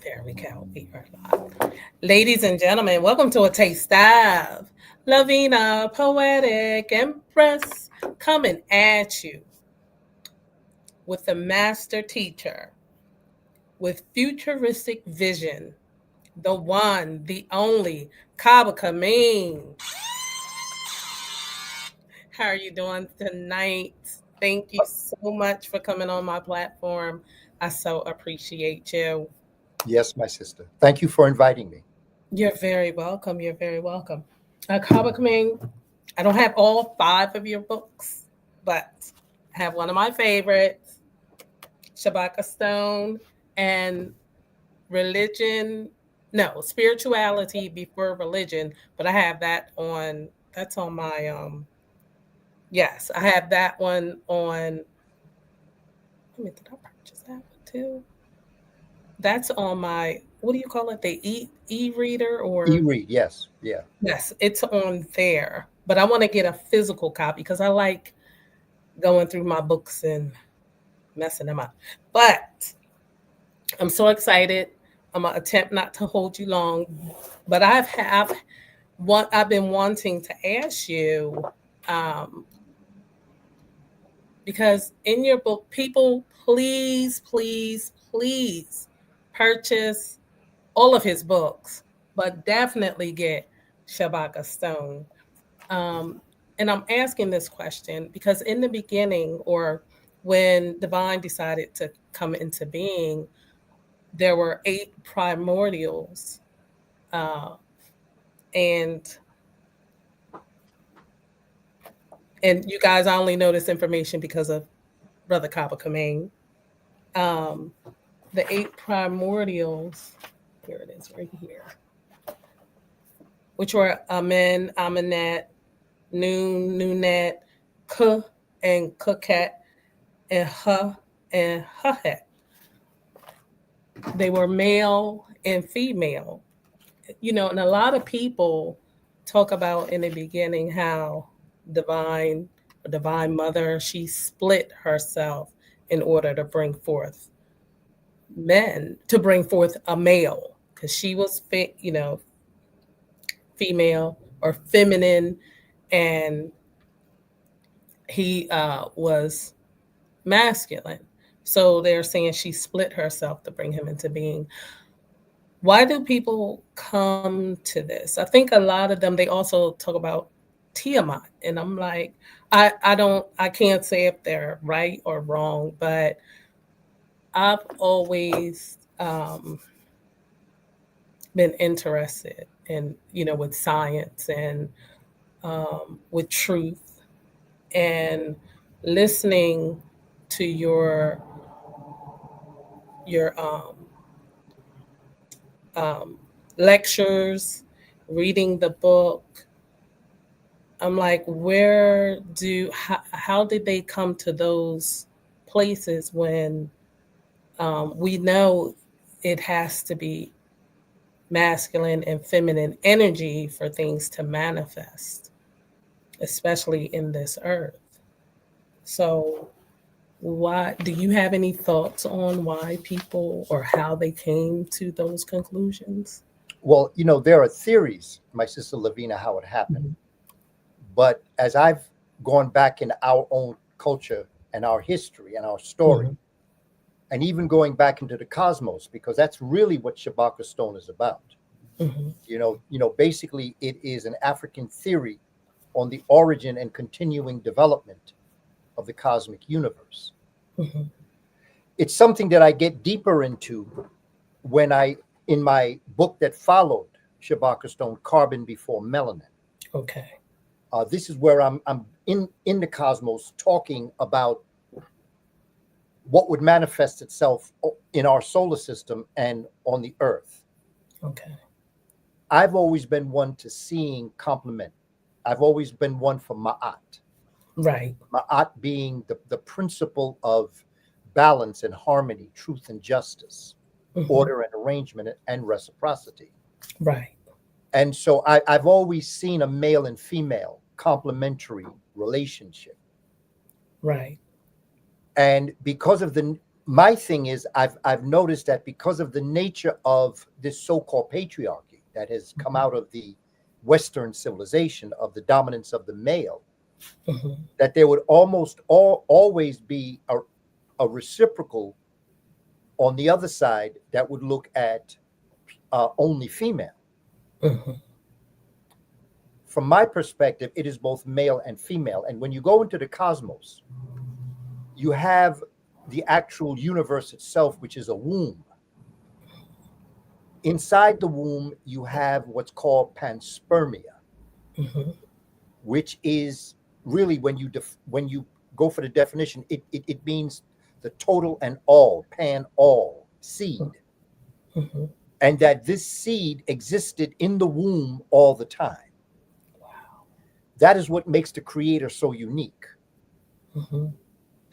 There we go. We are live. Ladies and gentlemen, welcome to a taste of Lavina, Poetic Empress, coming at you with a master teacher with futuristic vision, the one, the only, KABA. How are you doing tonight? Thank you so much for coming on my platform. I so appreciate you. Yes, my sister. Thank you for inviting me. You're very welcome. You're very welcome. KABA, I don't have all five of your books, but I have one of my favorites, Shabaka Stone, and Religion. No, Spirituality Before Religion. But I have that on. That's on my. Yes, I have that one on. Did I purchase that one too? That's on my. What do you call it? The e reader or E-read, yes, yeah. yes, it's on there. But I want to get a physical copy because I like going through my books and messing them up. But I'm so excited. I'm gonna attempt not to hold you long. But I've been wanting to ask you, um, because in your book, people, please, please, please purchase all of his books, but definitely get Shabaka Stone. Um, and I'm asking this question because in the beginning, or when Divine decided to come into being, there were eight primordials, uh, and you guys, I only know this information because of Brother Kaba Kameen. Um, the eight primordials, here it is, right here, which were Amen, Amenet, Noon, Noonet, K, and Kuket, and Huhet. They were male and female. And a lot of people talk about in the beginning how divine divine mother, she split herself in order to bring forth to bring forth a male, because she was female or feminine, and he was masculine. So they're saying she split herself to bring him into being. Why do people come to this? I think a lot of them, they also talk about Tiamat. And I'm like, I can't say if they're right or wrong, but I've always been interested in, with science and with truth, and listening to your um, lectures, reading the book. I'm like, how did they come to those places when we know it has to be masculine and feminine energy for things to manifest, especially in this earth? So, why do you have any thoughts on why people or how they came to those conclusions? Well, there are theories, my sister Lavina, how it happened. Mhm. But as I've gone back in our own culture and our history and our story, Mhm. and even going back into the cosmos, because that's really what Shabaka Stone is about. Mhm. Basically it is an African theory on the origin and continuing development of the cosmic universe. Mhm. It's something that I get deeper into when in my book that followed Shabaka Stone, Carbon Before Melanin. Okay. This is where I'm in the cosmos talking about what would manifest itself in our solar system and on the earth. Okay. I've always been one to seeing complement. I've always been one for Ma'at. Right. Ma'at being the principle of balance and harmony, truth and justice, Mhm. order and arrangement, and reciprocity. Right. And so I've always seen a male and female complementary relationship. Right. And because of my thing is, I've noticed that because of the nature of this so-called patriarchy that has come out of the Western civilization, of the dominance of the male, that there would always be a reciprocal on the other side that would look at only female. From my perspective, it is both male and female. And when you go into the cosmos, you have the actual universe itself, which is a womb. Inside the womb, you have what's called panspermia, which is really, when you go for the definition, it means the total and all, all seed. And that this seed existed in the womb all the time. That is what makes the creator so unique.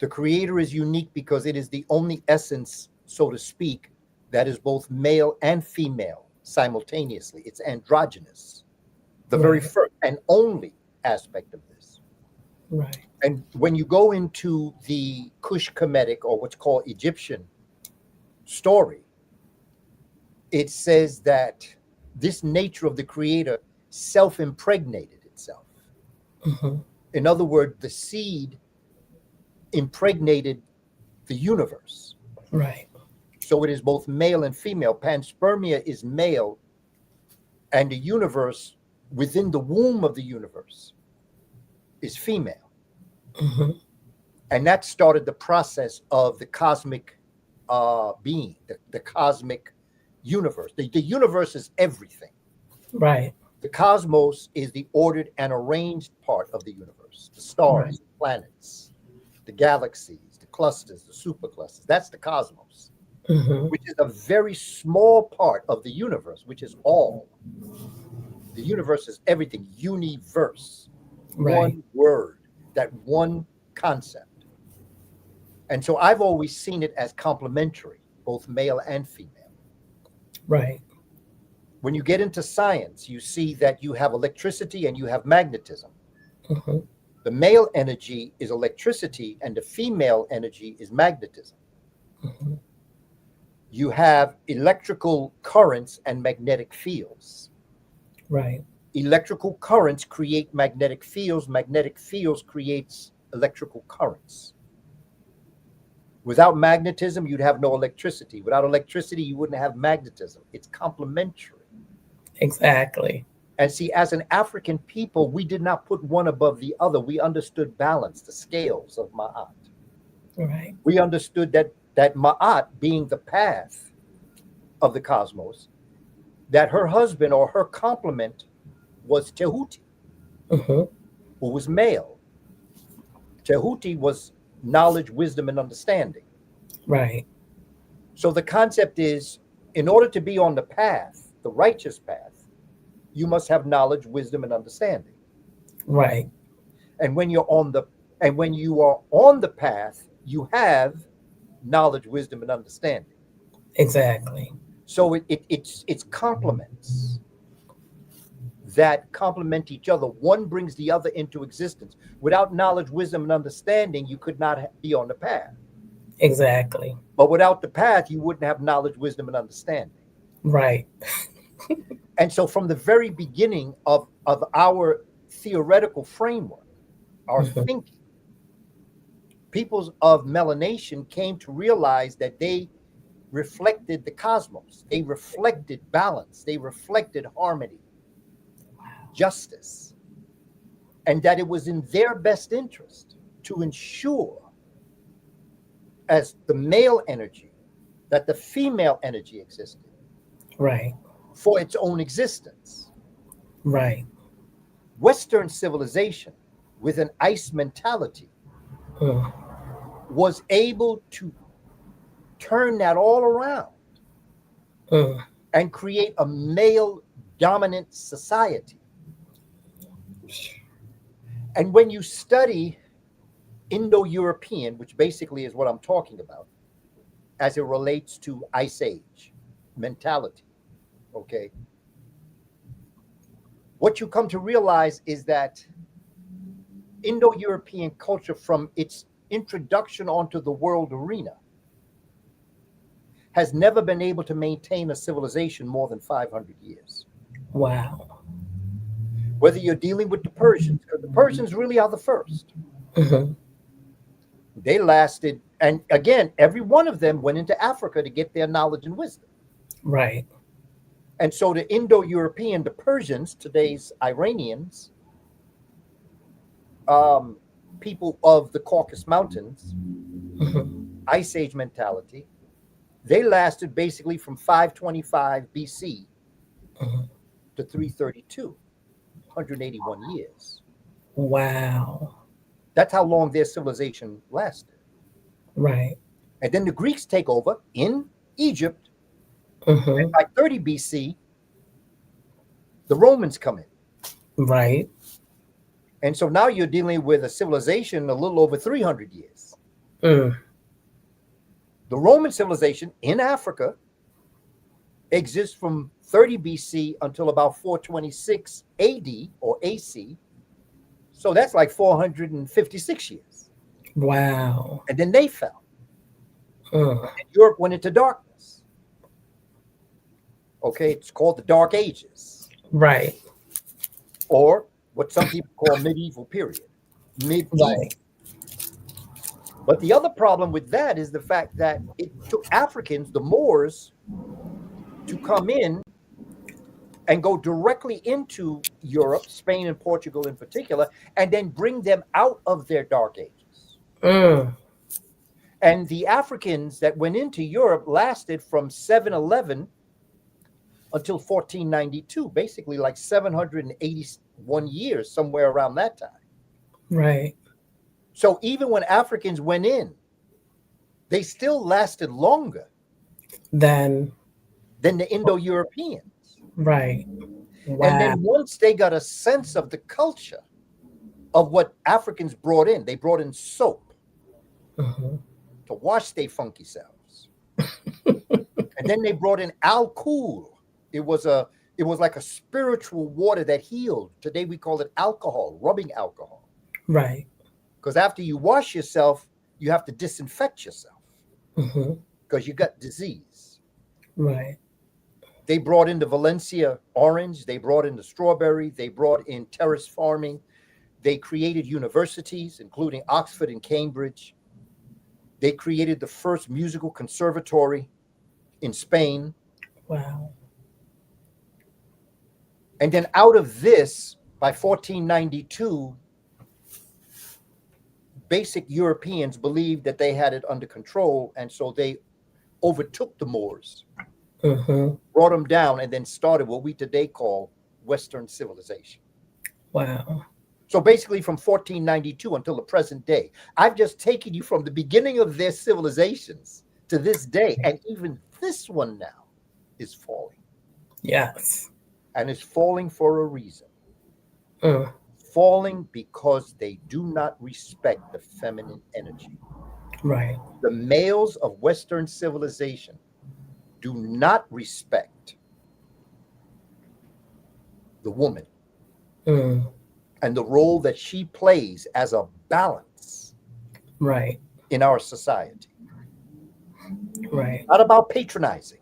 The creator is unique because it is the only essence, so to speak, that is both male and female simultaneously. It's androgynous, the very first and only aspect of this. Right. And when you go into the Kush Kemetic, or what's called Egyptian story, it says that this nature of the creator self-impregnated itself. In other words, the seed impregnated the universe. Right. So it is both male and female. Panspermia is male, and the universe within the womb of the universe is female. And that started the process of the cosmic being, the cosmic universe. The universe is everything. Right. The cosmos is the ordered and arranged part of the universe, the stars, the planets, the galaxies, the clusters, the superclusters. That's the cosmos, which is a very small part of the universe, which is all. The universe is everything, universe, one word, that one concept. And so I've always seen it as complementary, both male and female. Right. When you get into science, you see that you have electricity and you have magnetism. The male energy is electricity and the female energy is magnetism. You have electrical currents and magnetic fields. Right. Electrical currents create magnetic fields. Magnetic fields creates electrical currents. Without magnetism, you'd have no electricity. Without electricity, you wouldn't have magnetism. It's complementary. Exactly. And see, as an African people, we did not put one above the other. We understood balance, the scales of Ma'at. Right. We understood that Ma'at, being the path of the cosmos, that her husband or her complement was Tehuti, who was male. Tehuti was knowledge, wisdom, and understanding. Right. So the concept is, in order to be on the path, the righteous path, you must have knowledge, wisdom, and understanding. Right. And when you are on the path, you have knowledge, wisdom, and understanding. Exactly. So it's complements that complement each other. One brings the other into existence. Without knowledge, wisdom, and understanding, you could not be on the path. Exactly. But without the path, you wouldn't have knowledge, wisdom, and understanding. Right. And so from the very beginning of our theoretical framework, our thinking, peoples of melanation came to realize that they reflected the cosmos. They reflected balance. They reflected harmony, justice, and that it was in their best interest to ensure, as the male energy, that the female energy existed. Right. For its own existence. Right. Western civilization, with an ice mentality, was able to turn that all around and create a male dominant society. And when you study Indo-European, which basically is what I'm talking about, as it relates to Ice Age mentality, okay, what you come to realize is that Indo-European culture, from its introduction onto the world arena, has never been able to maintain a civilization more than 500 years. Wow. Whether you're dealing with the Persians, because the Persians really are the first. Mm-hmm. They lasted, and again, every one of them went into Africa to get their knowledge and wisdom. Right. And so the Indo-European, the Persians, today's Iranians, people of the Caucasus Mountains, Mm-hmm. Ice Age mentality, they lasted basically from 525 BC Mm-hmm. to 332, 181 years. Wow. That's how long their civilization lasted. Right. And then the Greeks take over in Egypt, Mm-hmm. and by 30 BC, the Romans come in. Right. And so now you're dealing with a civilization a little over 300 years. Mm. The Roman civilization in Africa exists from 30 BC until about 426 AD or AC. So that's like 456 years. Wow. And then they fell. Mm. And Europe went into darkness. Okay, it's called the Dark Ages, Right. or what some people call medieval period. Medieval. Right. But the other problem with that is the fact that it took Africans, the Moors, to come in and go directly into Europe, Spain and Portugal in particular, and then bring them out of their dark ages. Mm. And the Africans that went into Europe lasted from 711 until 1492, basically like 781 years, somewhere around that time. Right. So even when Africans went in, they still lasted longer Then. than the Indo-Europeans. Right. Wow. And then once they got a sense of the culture of what Africans brought in, they brought in soap Mm-hmm. to wash their funky selves. And then they brought in alcohol. It was like a spiritual water that healed. Today we call it alcohol, rubbing alcohol. Right. Because after you wash yourself, you have to disinfect yourself Mm-hmm. because you got disease. Right. They brought in the Valencia orange. They brought in the strawberry. They brought in terrace farming. They created universities, including Oxford and Cambridge. They created the first musical conservatory in Spain. Wow. And then out of this, by 1492, basic Europeans believed that they had it under control. And so they overtook the Moors, Mm-hmm. brought them down, and then started what we today call Western civilization. Wow. So basically from 1492 until the present day, I've just taken you from the beginning of their civilizations to this day. And even this one now is falling. Yes. And it's falling for a reason. Mm. Falling because they do not respect the feminine energy. Right. The males of Western civilization do not respect the woman Mm. and the role that she plays as a balance Right. in our society. Right. Not about patronizing.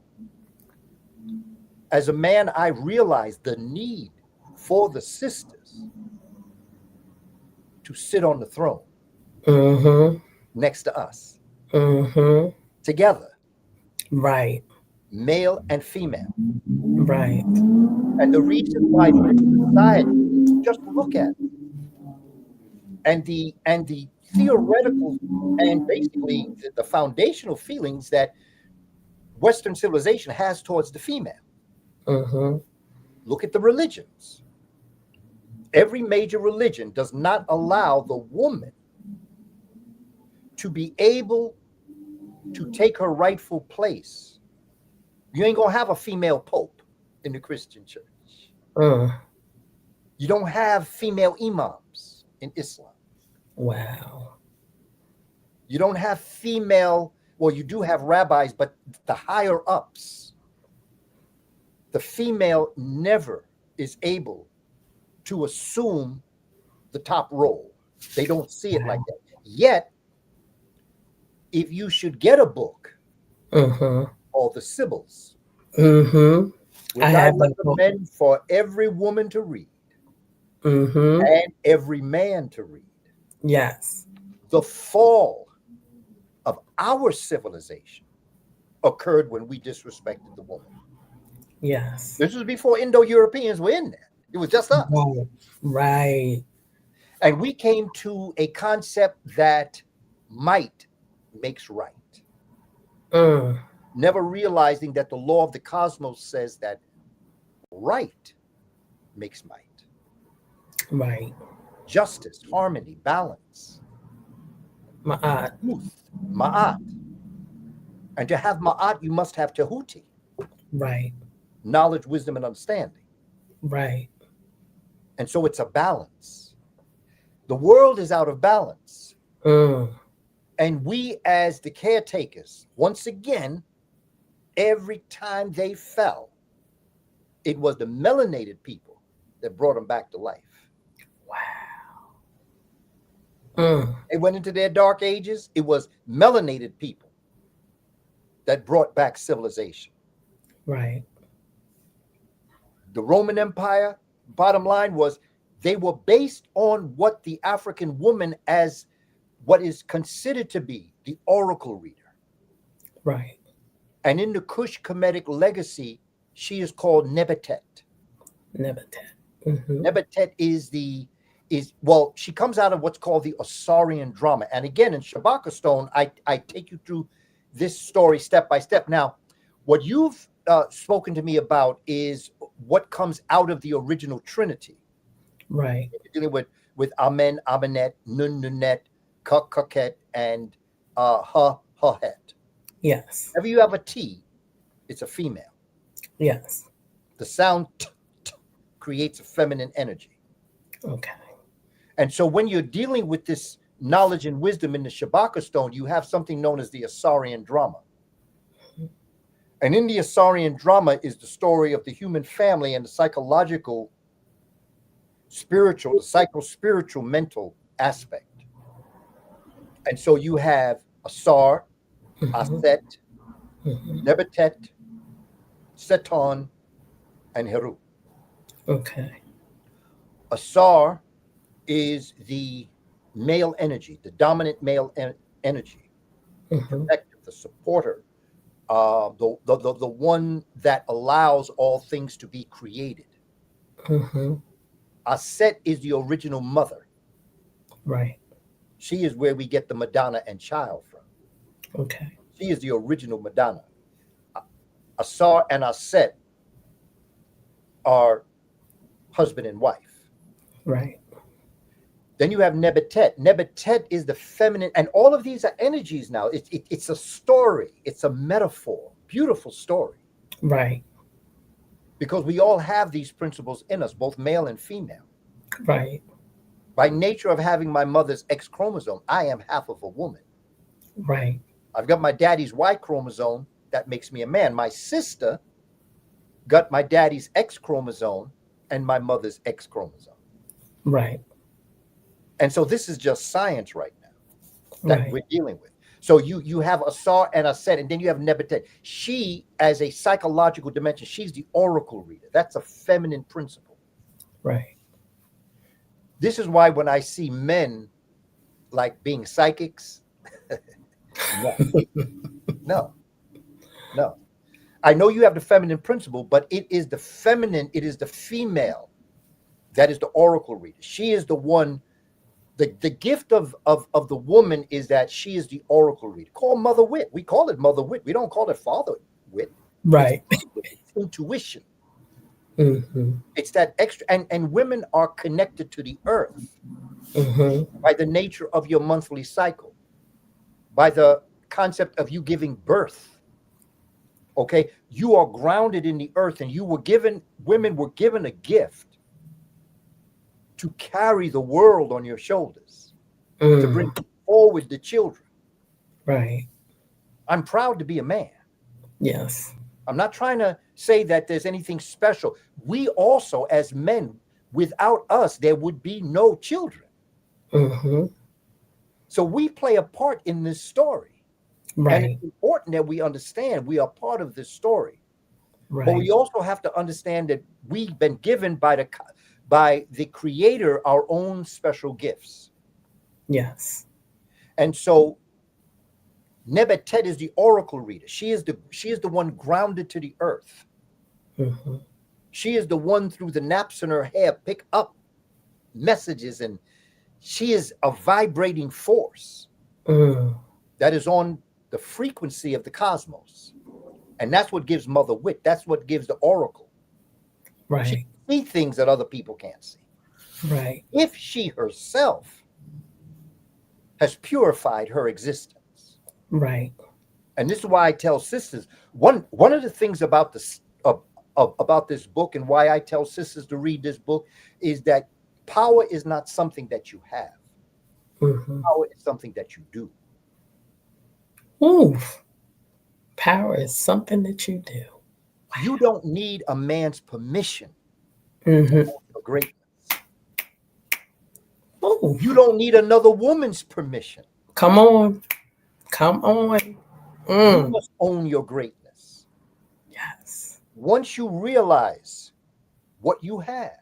As a man, I realize the need for the sisters to sit on the throne Mm-hmm. next to us, Mm-hmm. together, Right. male and female. Right. And the reason why this society, just look at it, and the theoretical and basically the foundational feelings that Western civilization has towards the female. Mm-hmm. Look at the religions. Every major religion does not allow the woman to be able to take her rightful place. You ain't gonna have a female pope in the Christian church. Mm. You don't have female imams in Islam. Wow. You don't have female, well, you do have rabbis, but the higher ups, the female never is able to assume the top role. They don't see it like that. Yet, if you should get a book Mm-hmm. or called the Sibyls, Mm-hmm. I which I have that book. recommend for every woman to read Mm-hmm. and every man to read. Yes. The fall of our civilization occurred when we disrespected the woman. Yes. This was before Indo-Europeans were in there. It was just us. Right. Right. And we came to a concept that might makes right, Mm. never realizing that the law of the cosmos says that right makes might. Right. Justice, harmony, balance, Ma'at. truth, ma'at. And to have ma'at, you must have tehuti, Right. knowledge, wisdom, and understanding. Right. And so it's a balance. The world is out of balance. Mm. And we, as the caretakers, once again, every time they fell, it was the melanated people that brought them back to life. Wow. Mm. They went into their dark ages. It was melanated people that brought back civilization. Right. The Roman Empire, bottom line was, they were based on what the African woman, as what is considered to be the oracle reader. Right. And in the Kush Kemetic legacy, she is called Nebetet. Nebetet. Mm-hmm. Nebetet she comes out of what's called the Osarian drama. And again, in Shabaka Stone, I take you through this story step by step. Now, what you've spoken to me about is what comes out of the original Trinity. Right. You're dealing with Amen, Amenet, Nun, Nunet, Kuk, Kuket, and Ha, Hahet. Yes. Whenever you have a T, it's a female. Yes. The sound t, t creates a feminine energy. Okay. And so when you're dealing with this knowledge and wisdom in the Shabaka Stone, you have something known as the Asarian drama. And in the Asarian drama is the story of the human family and the psychological, spiritual, the psycho-spiritual, mental aspect. And so you have Asar, Aset, Nebetet, Seton, and Heru. Okay. Asar is the male energy, the dominant male energy, the protector, the supporter, the one that allows all things to be created. Aset is the original mother. Right. She is where we get the Madonna and child from. Okay. She is the original Madonna. Asar and Aset are husband and wife. Right. Then you have Nebetet. Nebetet is the feminine, and all of these are energies now. It's a story. It's a metaphor. Beautiful story. Right. Because we all have these principles in us, both male and female. Right. By nature of having my mother's X chromosome, I am half of a woman. Right. I've got my daddy's Y chromosome. That makes me a man. My sister got my daddy's X chromosome and my mother's X chromosome. Right. And so this is just science right now that Right. we're dealing with. So you have Asar and Aset, and then you have Nebetet. She, as a psychological dimension, she's the oracle reader. That's a feminine principle. Right. This is why when I see men like being psychics, no. I know you have the feminine principle, but it is the feminine, it is the female that is the oracle reader. She is the one. The gift of the woman is that she is the oracle reader. Call Mother Wit. We call it Mother Wit. We don't call it Father Wit. Right. It's intuition. Mm-hmm. It's that extra. And women are connected to the earth by the nature of your monthly cycle, by the concept of you giving birth. Okay. You are grounded in the earth, and women were given a gift to carry the world on your shoulders, to bring forward the children. Right. I'm proud to be a man. Yes. I'm not trying to say that there's anything special. We also, as men, without us, there would be no children. So we play a part in this story. And Right. it's important that we understand we are part of this story. But Right. we also have to understand that we've been given by the creator our own special gifts. Yes. And so Nebetet is the oracle reader. She is the one grounded to the earth. Mm-hmm. She is the one through the naps in her hair pick up messages, and she is a vibrating force Mm. that is on the frequency of the cosmos. And that's what gives Mother Wit. That's what gives the oracle. She Right. can see things that other people can't see. Right. If she herself has purified her existence. Right. And this is why I tell sisters, one of the things about about this book, and why I tell sisters to read this book, is that power is not something that you have. Mm-hmm. Power is something that you do. Ooh, power is something that you do. You don't need a man's permission to Mm-hmm. own your greatness. Ooh, You don't need another woman's permission. come on. Come on. You Mm. must own your greatness. Yes. Once you realize what you have,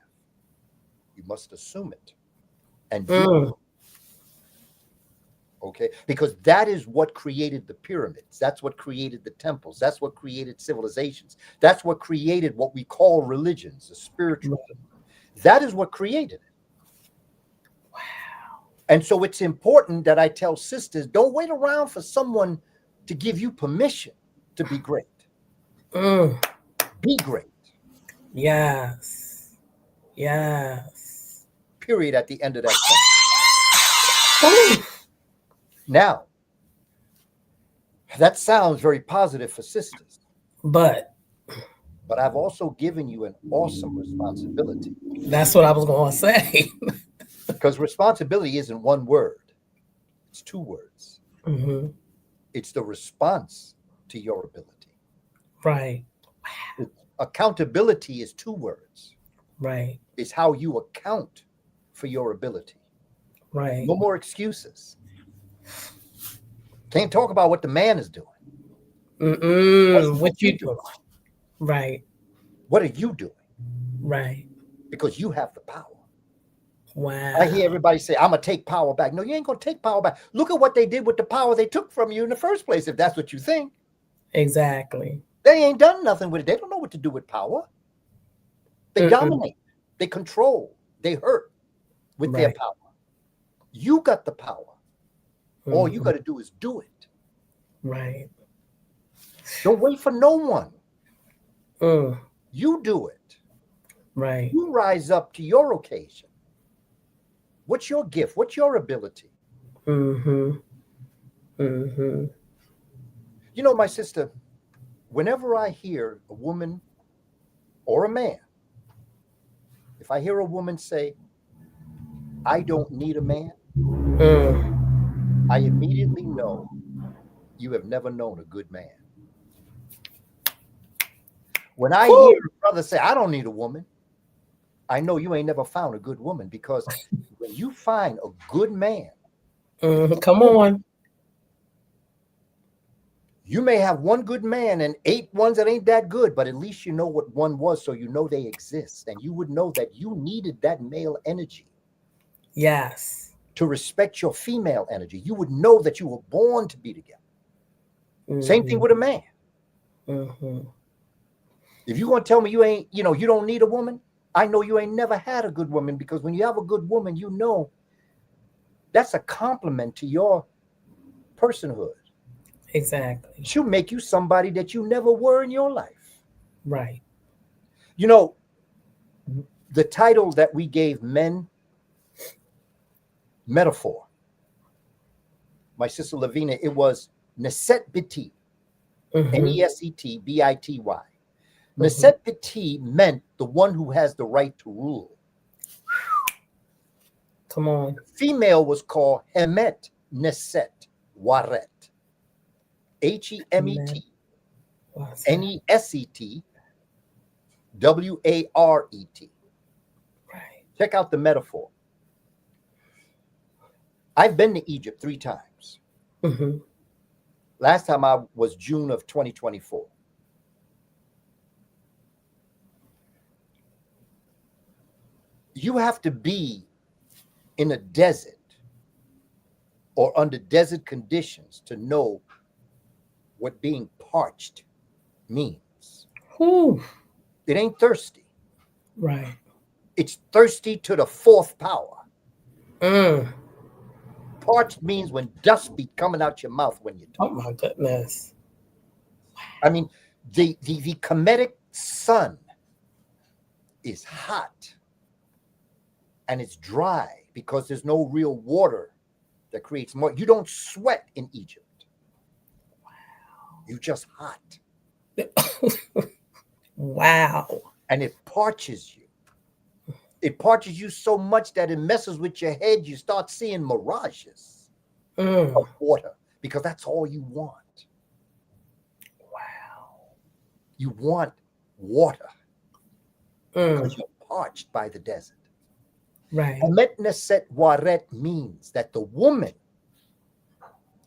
you must assume it and do it. Mm. Okay, because that is what created the pyramids. That's what created the temples. That's what created civilizations. That's what created what we call religions, the spiritual. That is what created it. Wow. And so it's important that I tell sisters, don't wait around for someone to give you permission to be great. Mm. Be great. Yes. Yes. Period. At the end of that sentence. Ooh. Now, that sounds very positive for sisters, But but I've also given you an awesome responsibility, that's what I was going to say. because responsibility isn't one word, it's two words. Mm-hmm. It's the response to your ability. Right. Accountability is two words. Right. It's how you account for your ability. Right. No more excuses. Can't talk about what the man is doing. What you doing? Right. What are you doing? Right. Because you have the power. Wow. I hear everybody say, I'm going to take power back. No, you ain't going to take power back. Look at what they did with the power they took from you in the first place, if that's what you think. Exactly. They ain't done nothing with it. They don't know what to do with power. They dominate. They control. They hurt with their power. You got the power. All you got to do is do it. Right. Don't wait for no one. Mm. You do it. Right. You rise up to your occasion. What's your gift? What's your ability? Mm-hmm. Mm-hmm. You know, my sister, whenever I hear a woman or a man, if I hear a woman say, I don't need a man, I immediately know you have never known a good man. When I hear a brother say, I don't need a woman, I know you ain't never found a good woman, because when you find a good man, Come on. you may have one good man and 8 ones that ain't that good, but at least you know what one was, so you know they exist. And you would know that you needed that male energy. Yes. To respect your female energy. You would know that you were born to be together. Same thing with a man. If you're going to tell me you ain't, you don't need a woman, I know you ain't never had a good woman, because when you have a good woman, you know that's a compliment to your personhood. Exactly. She'll make you somebody that you never were in your life. Right. The title that we gave men, metaphor, my sister Lavina, it was Neset Biti, Nesetbity. Neset Biti meant the one who has the right to rule. Come on. The female was called Hemet Neset Waret. Hemet Neset Waret. Right. Check out the metaphor. I've been to Egypt 3 times. Last time I was June of 2024. You have to be in a desert or under desert conditions to know what being parched means. Whew. It ain't thirsty. Right. It's thirsty to the fourth power. Mm. Parched means when dust be coming out your mouth when you talk. Oh my goodness. I mean, the Kemetic sun is hot and it's dry because there's no real water that creates more. You don't sweat in Egypt. You're just hot. Wow. And it parches you. It parches you so much that it messes with your head. You start seeing mirages of water because that's all you want. Wow. You want water because you're parched by the desert. Right. Hamet Neset Waret means that the woman,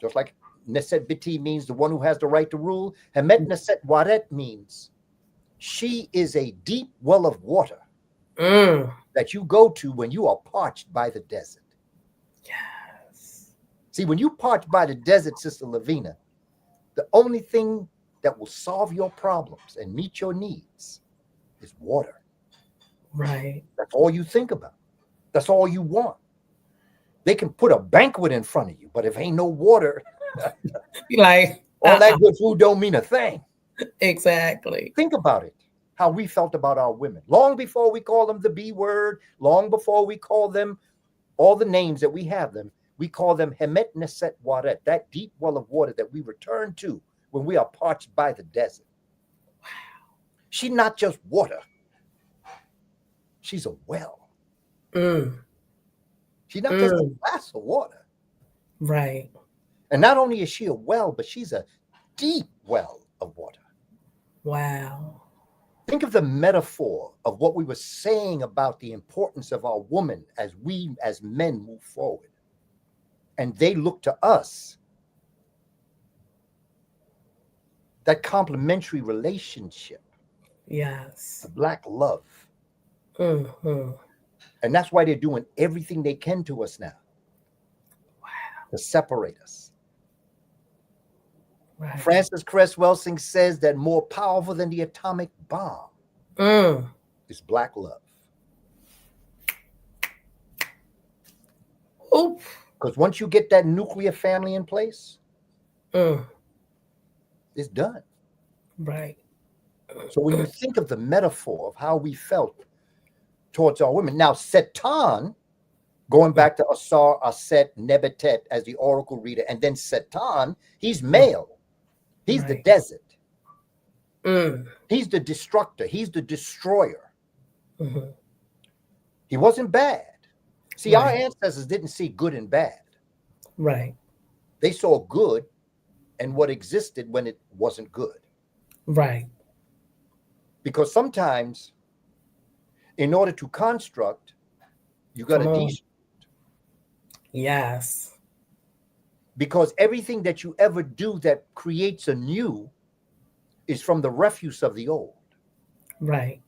just like Neset Biti means the one who has the right to rule, Hamet Neset Waret means she is a deep well of water that you go to when you are parched by the desert. Yes. See, when you parched by the desert, Sister Lavina, the only thing that will solve your problems and meet your needs is water. Right. That's all you think about. That's all you want. They can put a banquet in front of you, but if ain't no water, Like all that good food don't mean a thing. Exactly. Think about it, how we felt about our women. Long before we call them the B word, long before we call them all the names that we have them, we call them Hamet Neset Waret, that deep well of water that we return to when we are parched by the desert. Wow. She's not just water. She's a well. She's not just a glass of water. Right. And not only is she a well, but she's a deep well of water. Wow. Think of the metaphor of what we were saying about the importance of our woman as we, as men, move forward. And they look to us. That complementary relationship. Yes. The black love. And that's why they're doing everything they can to us now. Wow. To separate us. Right. Francis Cress Welsing says that more powerful than the atomic bomb is black love. Because once you get that nuclear family in place, it's done. Right. So when you think of the metaphor of how we felt towards our women, now Setan, going back to Asar, Aset, Nebetet as the oracle reader, and then Setan, he's male. He's the desert. He's the destructor. He's the destroyer. He wasn't bad. See, our ancestors didn't see good and bad. Right. They saw good and what existed when it wasn't good. Right. Because sometimes, in order to construct, you got to destruct. Yes. Because everything that you ever do that creates a new is from the refuse of the old. Right.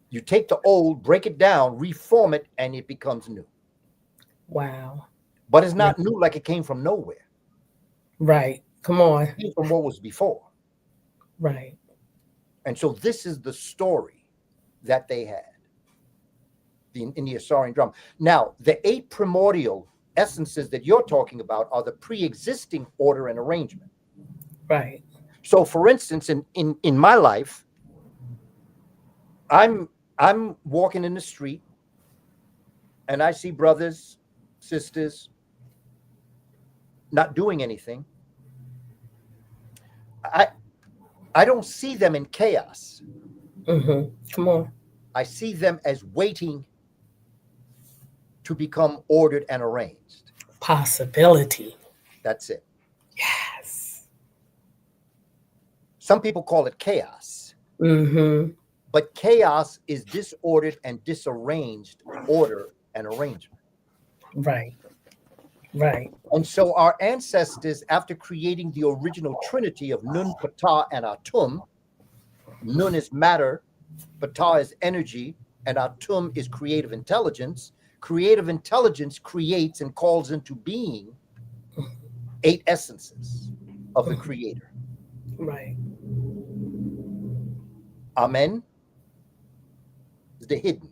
You take the old, break it down, reform it, and it becomes new. Wow. But it's not new like it came from nowhere. Right. Come on. It came from what was before. Right. And so this is the story that they had in the Asarian drama. Now, the 8 primordial essences that you're talking about are the pre-existing order and arrangement. Right. So, for instance, in my life, I'm walking in the street and I see brothers, sisters not doing anything. I don't see them in chaos. Come on. I see them as waiting to become ordered and arranged. Possibility. That's it. Yes. Some people call it chaos. But chaos is disordered and disarranged order and arrangement. Right. Right. And so our ancestors, after creating the original trinity of Nun, Ptah, and Atum, Nun is matter, Ptah is energy, and Atum is creative intelligence. Creative intelligence creates and calls into being 8 essences of the creator. Right. Amen is the hidden.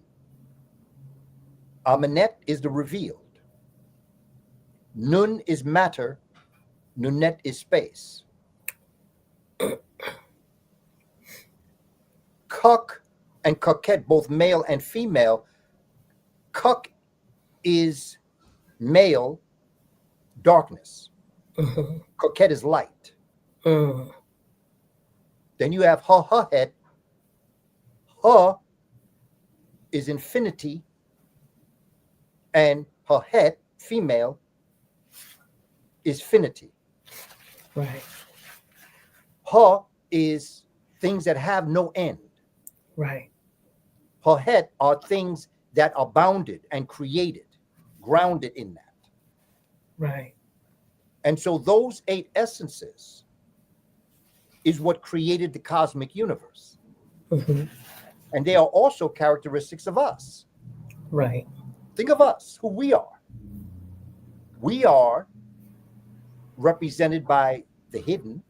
Amenet is the revealed. Nun is matter. Nunet is space. Kuk and Kuket, both male and female. Kuk is male, darkness. Kuket is light. Then you have Ha-Ha-Het. Ha is infinity, and Ha-Het, female, is finity. Right. Ha is things that have no end. Right. Ha-Het are things that are bounded and created, grounded in that. Right. And so those 8 essences is what created the cosmic universe. And they are also characteristics of us. Right. Think of us, who we are. We are represented by the hidden,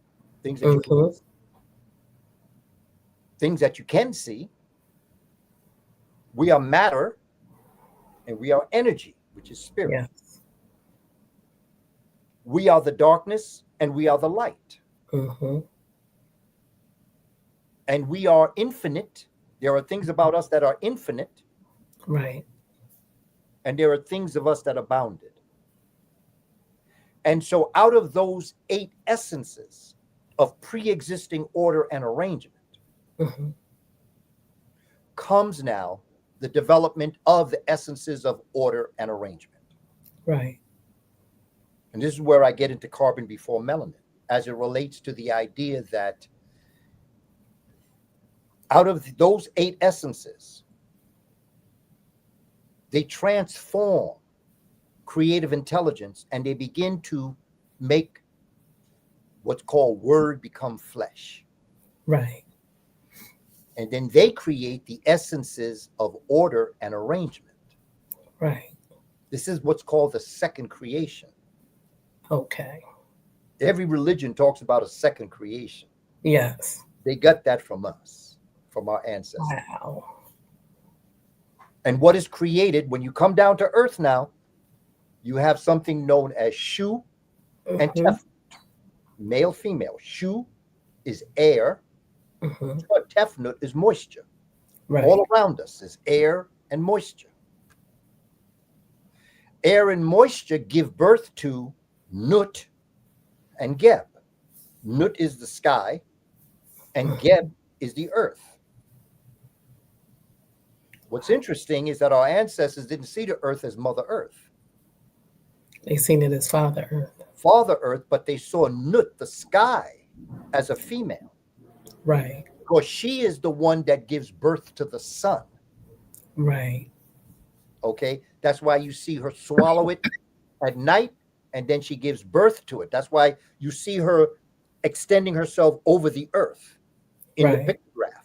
things that you can see, things that you can see. We are matter, and we are energy, which is spirit. Yes. We are the darkness, and we are the light. And we are infinite. There are things about us that are infinite. Right. And there are things of us that are bounded. And so out of those 8 essences of pre-existing order and arrangement comes now the development of the essences of order and arrangement. Right. And this is where I get into carbon before melanin, as it relates to the idea that out of those 8 essences, they transform creative intelligence, and they begin to make what's called word become flesh. Right. And then they create the essences of order and arrangement. Right. This is what's called the second creation. Okay. Every religion talks about a second creation. Yes. They got that from us, from our ancestors. Wow. And what is created, when you come down to earth now, you have something known as Shu and Tefnut, male, female. Shu is air, but Tefnut is moisture. Right. All around us is air and moisture. Air and moisture give birth to Nut and Geb. Nut is the sky, and Geb is the earth. What's interesting is that our ancestors didn't see the earth as Mother Earth. They seen it as Father Earth. Father Earth, but they saw Nut, the sky, as a female. Right. Because she is the one that gives birth to the sun. Right. Okay? That's why you see her swallow it at night, and then she gives birth to it. That's why you see her extending herself over the earth in the pictograph.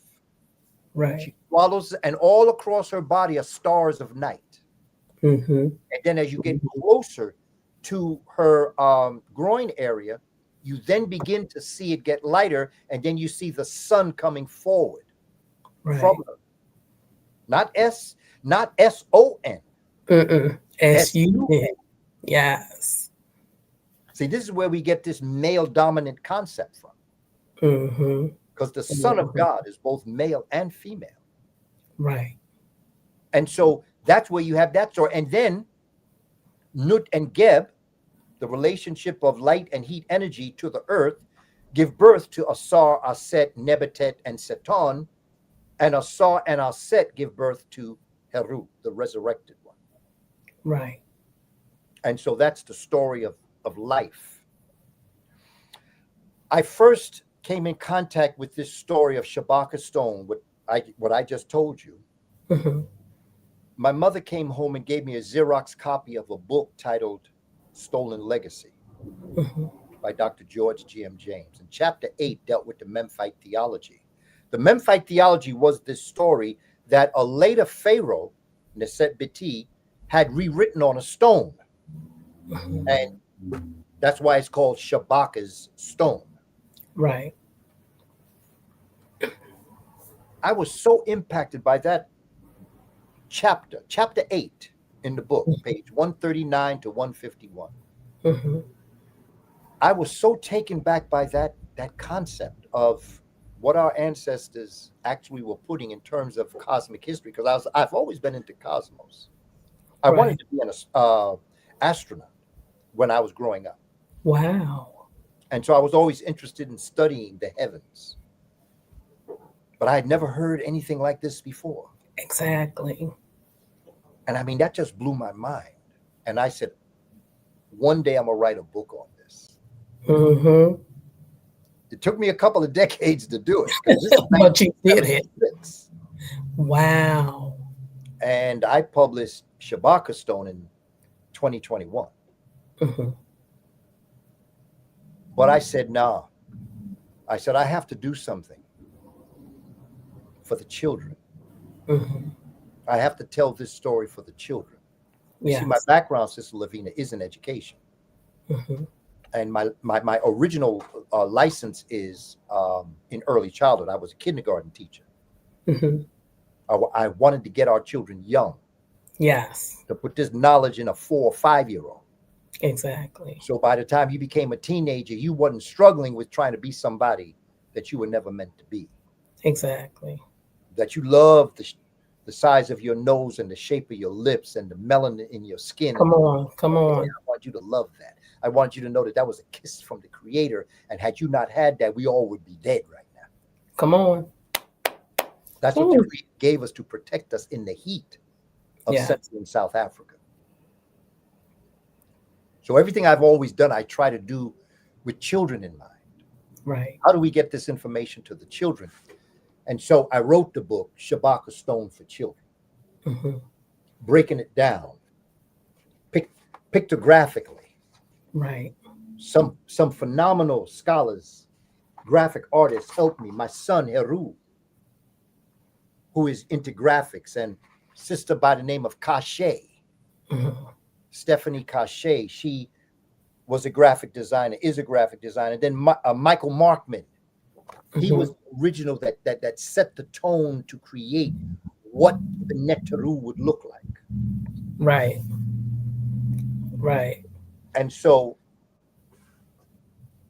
Right. She swallows, and all across her body are stars of night. And then as you get closer to her groin area, you then begin to see it get lighter, and then you see the sun coming forward from her. Not S-O-N. S-U-N. Yes. See, this is where we get this male dominant concept from. Because the Son of God is both male and female. Right. And so that's where you have that story. And then Nut and Geb, the relationship of light and heat energy to the earth, give birth to Asar, Aset, Nebetet, and Seton. And Asar and Aset give birth to Heru, the resurrected one. Right. And so that's the story of life. I first came in contact with this story of Shabaka Stone, what I just told you. My mother came home and gave me a Xerox copy of a book titled Stolen Legacy Mhm. by Dr. George G.M. James. And chapter 8 dealt with the Memphite theology. The Memphite theology was this story that a later pharaoh, Neset Beti, had rewritten on a stone. And that's why it's called Shabaka's stone. Right. I was so impacted by that chapter 8 in the book, page 139 to 151. Mhm. I was so taken back by that concept of what our ancestors actually were putting in terms of cosmic history, because I've always been into cosmos. I Right. wanted to be an astronaut when I was growing up. Wow. And so I was always interested in studying the heavens. But I had never heard anything like this before. Exactly. And I mean, that just blew my mind. And I said, one day I'm going to write a book on this. Mm-hmm. It took me a couple of decades to do it, because this is But you did it. 1976. Wow. And I published Shabaka Stone in 2021. Mhm. But I said, nah. I said, I have to do something for the children. Mhm. I have to tell this story for the children. You see, my Yes. background, Sister Lavina, is in education. Mhm. And my original license is in early childhood. I was a kindergarten teacher. Mhm. I wanted to get our children young, Yes. to put this knowledge in a 4 or 5-year-old. Exactly. So by the time you became a teenager, you wasn't struggling with trying to be somebody that you were never meant to be. Exactly. That you love the size of your nose and the shape of your lips and the melanin in your skin. Come on. Come I on. want you to love that. I want you to know that that was a kiss from the Creator. And had you not had that, we all would be dead right now. Come on. That's what the Creator gave us to protect us in the heat of Yeah. Central and South Africa. So everything I've always done, I try to do with children in mind. Right. How do we get this information to the children? And so I wrote the book, Shabaka Stone for Children, Mhm. breaking it down pictographically. Right. Some phenomenal scholars, graphic artists helped me. My son, Heru, who is into graphics, and sister by the name of Cachet, Mhm. Stephanie Cachet. She was a graphic designer, is a graphic designer. Then Michael Markman, he was the original that set the tone to create what the Netaru would look like. Right. Right. And so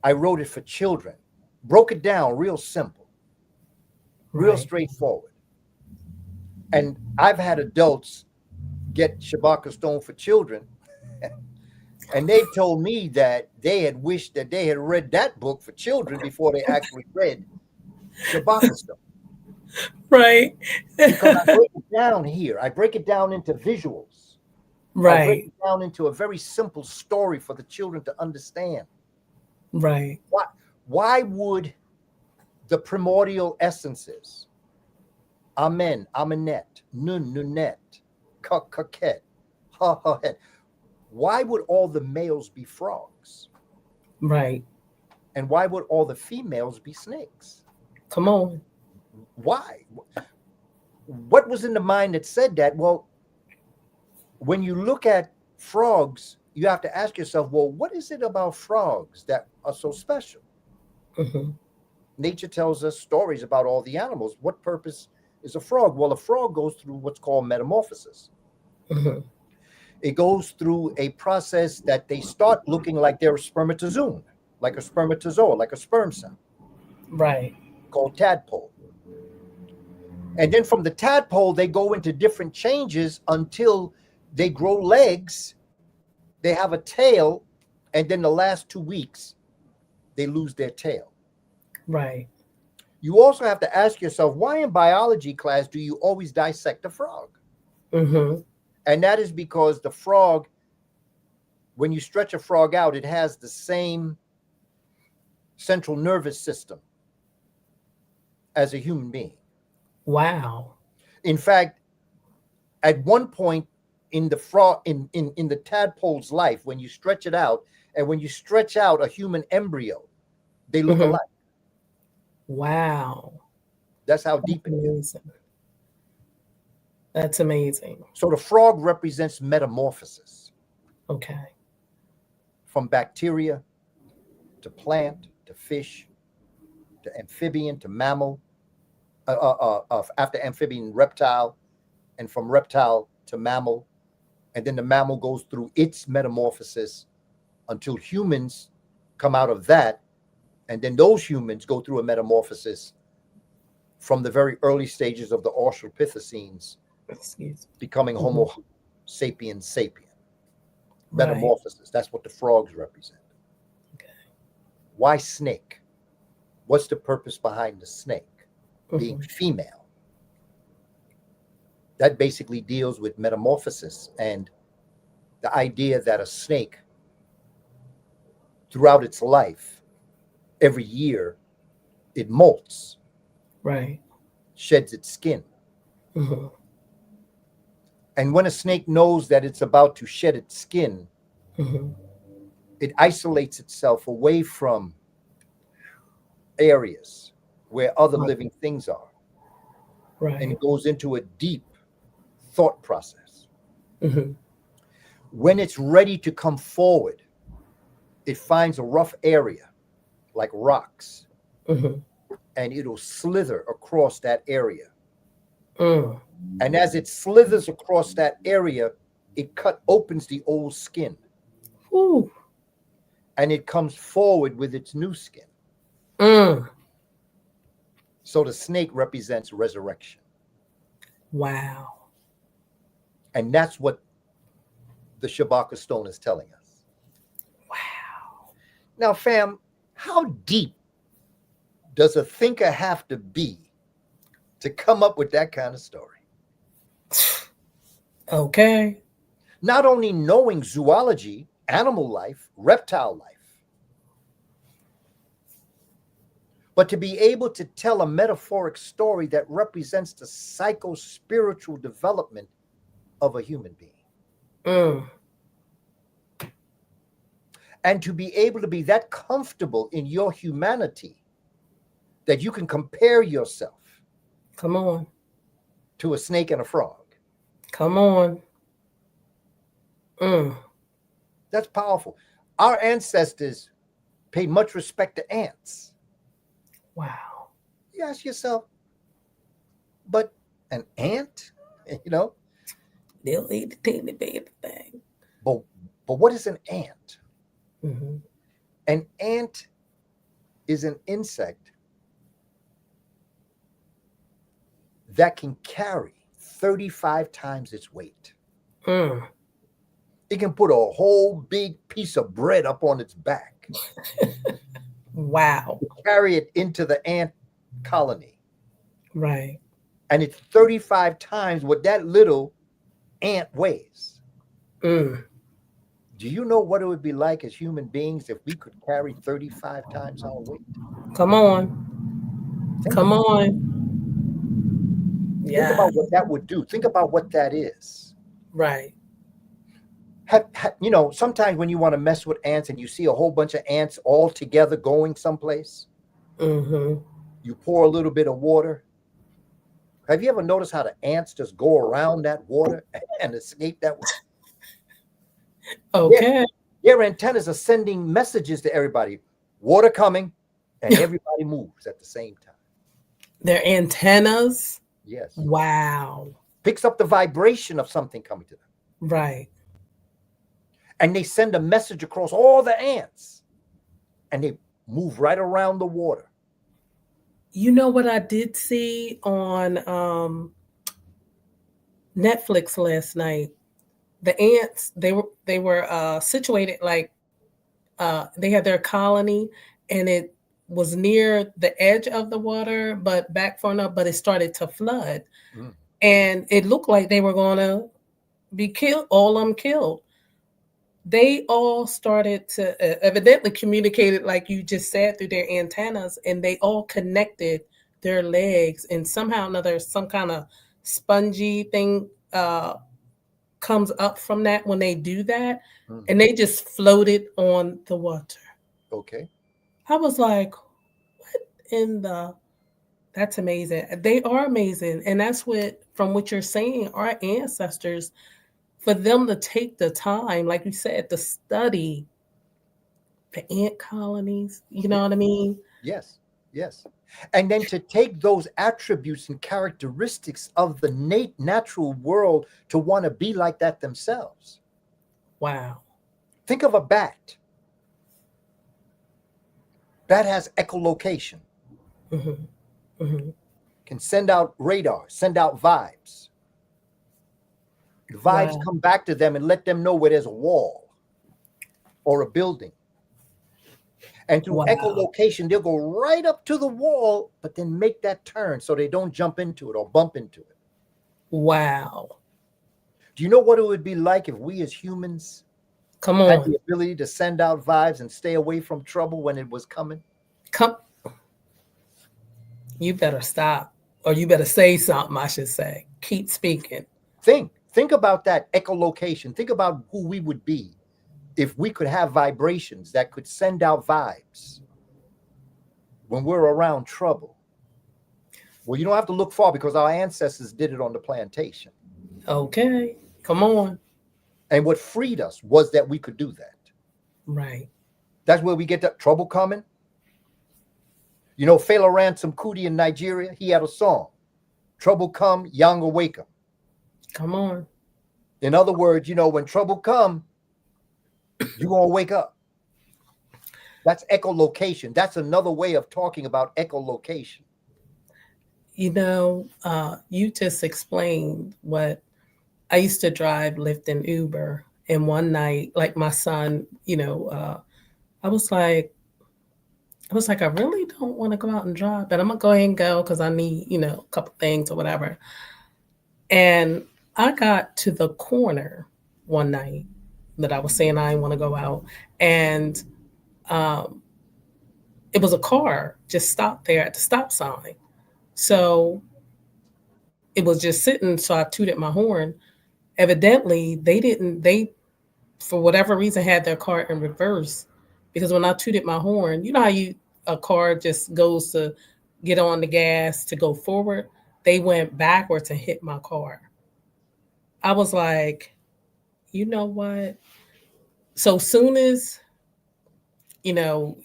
I wrote it for children, broke it down real simple, real Right. straightforward. And I've had adults get Shabaka Stone for Children, and they've told me that they had wished that they had read that book for children before they actually read Shabaka Stone. Right. Because I break it down here. I break it down into visuals. I break Right. it down into a very simple story for the children to understand. Right. Why would the primordial essences, Amen, Amenet, Nun, Nunet, Kaket, Ha, Ha, Het, why would all the males be frogs? Right. And why would all the females be snakes? Come on. Why? What was in the mind that said that? Well, when you look at frogs, you have to ask yourself, well, what is it about frogs that are so special? Mhm. Nature tells us stories about all the animals. What purpose is a frog? Well, a frog goes through what's called metamorphosis. Mhm. It goes through a process that they start looking like they're a spermatozoon, like a spermatozoa, like a sperm cell, Right. called tadpole. And then from the tadpole, they go into different changes until they grow legs, they have a tail, and then the last 2 weeks, they lose their tail. Right. You also have to ask yourself, why in biology class do you always dissect a frog? Mhm. And that is because the frog, when you stretch a frog out, it has the same central nervous system as a human being. Wow. In fact, at one point, in the frog in the tadpole's life, when you stretch it out, and when you stretch out a human embryo, they look Mhm. alike. Wow. That's how That's deep it is. amazing. That's amazing. So the frog represents metamorphosis Okay. from bacteria to plant to fish to amphibian to mammal, after amphibian, reptile, and from reptile to mammal, and then the mammal goes through its metamorphosis until humans come out of that, and then those humans go through a metamorphosis from the very early stages of the Australopithecines, Excuse me. becoming Homo sapiens sapien. Right. Metamorphosis. That's what the frogs represent. Okay. Why snake? What's the purpose behind the snake being Mhm. female? That basically deals with metamorphosis and the idea that a snake, throughout its life, every year, it molts, Right. sheds its skin. Mhm. And when a snake knows that it's about to shed its skin, Mhm. it isolates itself away from areas where other Right. living things are and Right. goes into a deep thought process. Mhm. When it's ready to come forward, it finds a rough area like rocks, Mhm. and it'll slither across that area. Mm. And as it slithers across that area, it opens the old skin, Ooh. and it comes forward with its new skin. Mm. So the snake represents resurrection. Wow. And that's what the Shabaka stone is telling us. Wow. Now, fam, how deep does a thinker have to be to come up with that kind of story? Okay. Not only knowing zoology, animal life, reptile life, but to be able to tell a metaphoric story that represents the psycho-spiritual development of a human being. Mm. And to be able to be that comfortable in your humanity that you can compare yourself Come on. to a snake and a frog. Come on. Mm. That's powerful. Our ancestors paid much respect to ants. Wow. You ask yourself, but an ant, you know? They'll eat the teeny baby thing. But what is an ant? Mm-hmm. An ant is an insect that can carry 35 times its weight. Mm. It can put a whole big piece of bread up on its back, Wow. carry it into the ant colony. Right. And it's 35 times what that little ant weighs. Mm. Do you know what it would be like as human beings if we could carry 35 times our weight? Come on. Think Come about it. on. Think Yeah. about what that would do. Think about what that is. Right. You know, sometimes when you want to mess with ants and you see a whole bunch of ants all together going someplace, Mm-hmm. you pour a little bit of water. Have you ever noticed how the ants just go around that water and escape that way? Okay. Their antennas are sending messages to everybody. Water coming, and everybody moves at the same time. Their antennas. Yes. Wow. Picks up the vibration of something coming to them. Right. And they send a message across all the ants. And they move right around the water. You know what I did see on Netflix last night? The ants, they were situated like they had their colony, and it was near the edge of the water, but back far enough, but it started to flood. Mm. And it looked like they were gonna be killed, all of them killed. They all started to evidently communicated, like you just said, through their antennas, and they all connected their legs, and somehow or another, some kind of spongy thing comes up from that when they do that, Mhm. and they just floated on the water. Okay. I was like, what in the that's amazing. They are amazing. And that's what from what you're saying, our ancestors, for them to take the time, like you said, to study the ant colonies, you Yeah. know what I mean? Yes. Yes. And then to take those attributes and characteristics of the natural world to want to be like that themselves. Wow. Think of a bat. Bat has echolocation, Hmm. Hmm. can send out radar, send out vibes. The vibes Wow. come back to them and let them know where there's a wall or a building. And through Wow. echolocation, they'll go right up to the wall, but then make that turn so they don't jump into it or bump into it. Wow. Do you know what it would be like if we as humans Come had on. the ability to send out vibes and stay away from trouble when it was coming? Come you better stop. Or you better say something, I should say. Keep speaking. Think about that echolocation. Think about who we would be if we could have vibrations that could send out vibes when we're around trouble. Well, you don't have to look far because our ancestors did it on the plantation. Okay. Come on. And what freed us was that we could do that. Right. That's where we get that trouble coming. You know, Fela Ransom Kuti in Nigeria, he had a song, Trouble Come, Young Awaken. Come on. In other words, you know, when trouble come, you're going to wake up. That's echolocation. That's another way of talking about echolocation. You know, you just explained what I used to drive Lyft and Uber. And one night, like my son, I was like, I really don't want to go out and drive, but I'm gonna go ahead and go because I need, a couple things or whatever. And I got to the corner one night that I was saying I didn't want to go out, and um, it was a car just stopped there at the stop sign. So it was just sitting. So I tooted my horn. Evidently, they didn't. They for whatever reason had their car in reverse because when I tooted my horn, you know how you a car just goes to get on the gas to go forward. They went backwards and hit my car. I was like, you know what? So soon as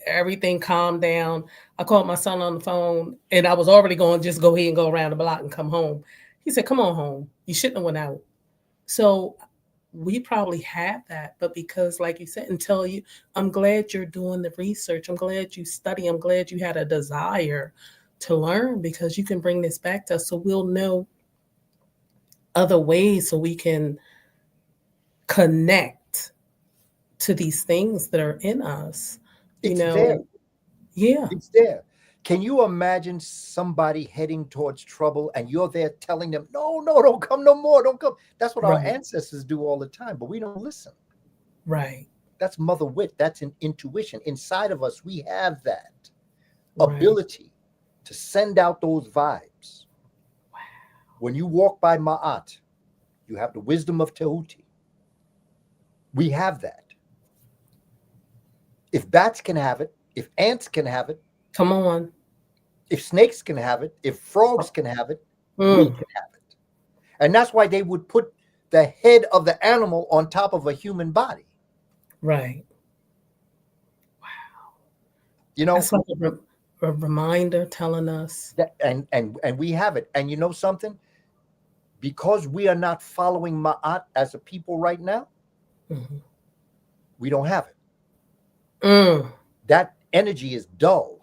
everything calmed down, I called my son on the phone, and I was already going just go ahead and go around the block and come home. He said, "Come on home. You shouldn't have went out." So we probably have that, but because, like you said, until you, I'm glad you're doing the research. I'm glad you study. I'm glad you had a desire to learn because you can bring this back to us, so we'll know other ways, so we can connect to these things that are in us. You It's there. know, yeah, It's there. Can you imagine somebody heading towards trouble and you're there telling them, no, no, don't come no more, don't come? That's what our right, ancestors do all the time, but we don't listen. right, That's mother wit. That's an intuition. Inside of us, we have that right. ability to send out those vibes. When you walk by Ma'at, you have the wisdom of Tehuti. We have that. If bats can have it, if ants can have it, Come on. if snakes can have it, if frogs can have it, we Mm, can have it. And that's why they would put the head of the animal on top of a human body. right. You know, That's like a reminder telling us. that, and we have it. And you know something? Because we are not following Ma'at as a people right now, Mhm. we don't have it. Mm, That energy is dull.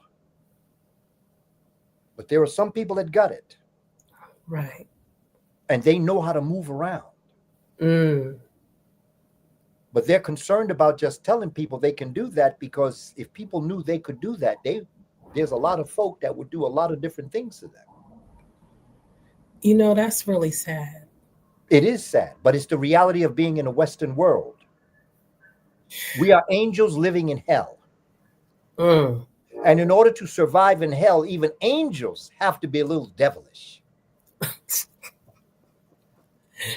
But there are some people that got it right. and they know how to move around. Mm, But they're concerned about just telling people they can do that, because if people knew they could do that, there's a lot of folk that would do a lot of different things to them. that's really sad. It is sad, but it's the reality of being in a Western world. We are angels living in hell. Mm. And in order to survive in hell, even angels have to be a little devilish.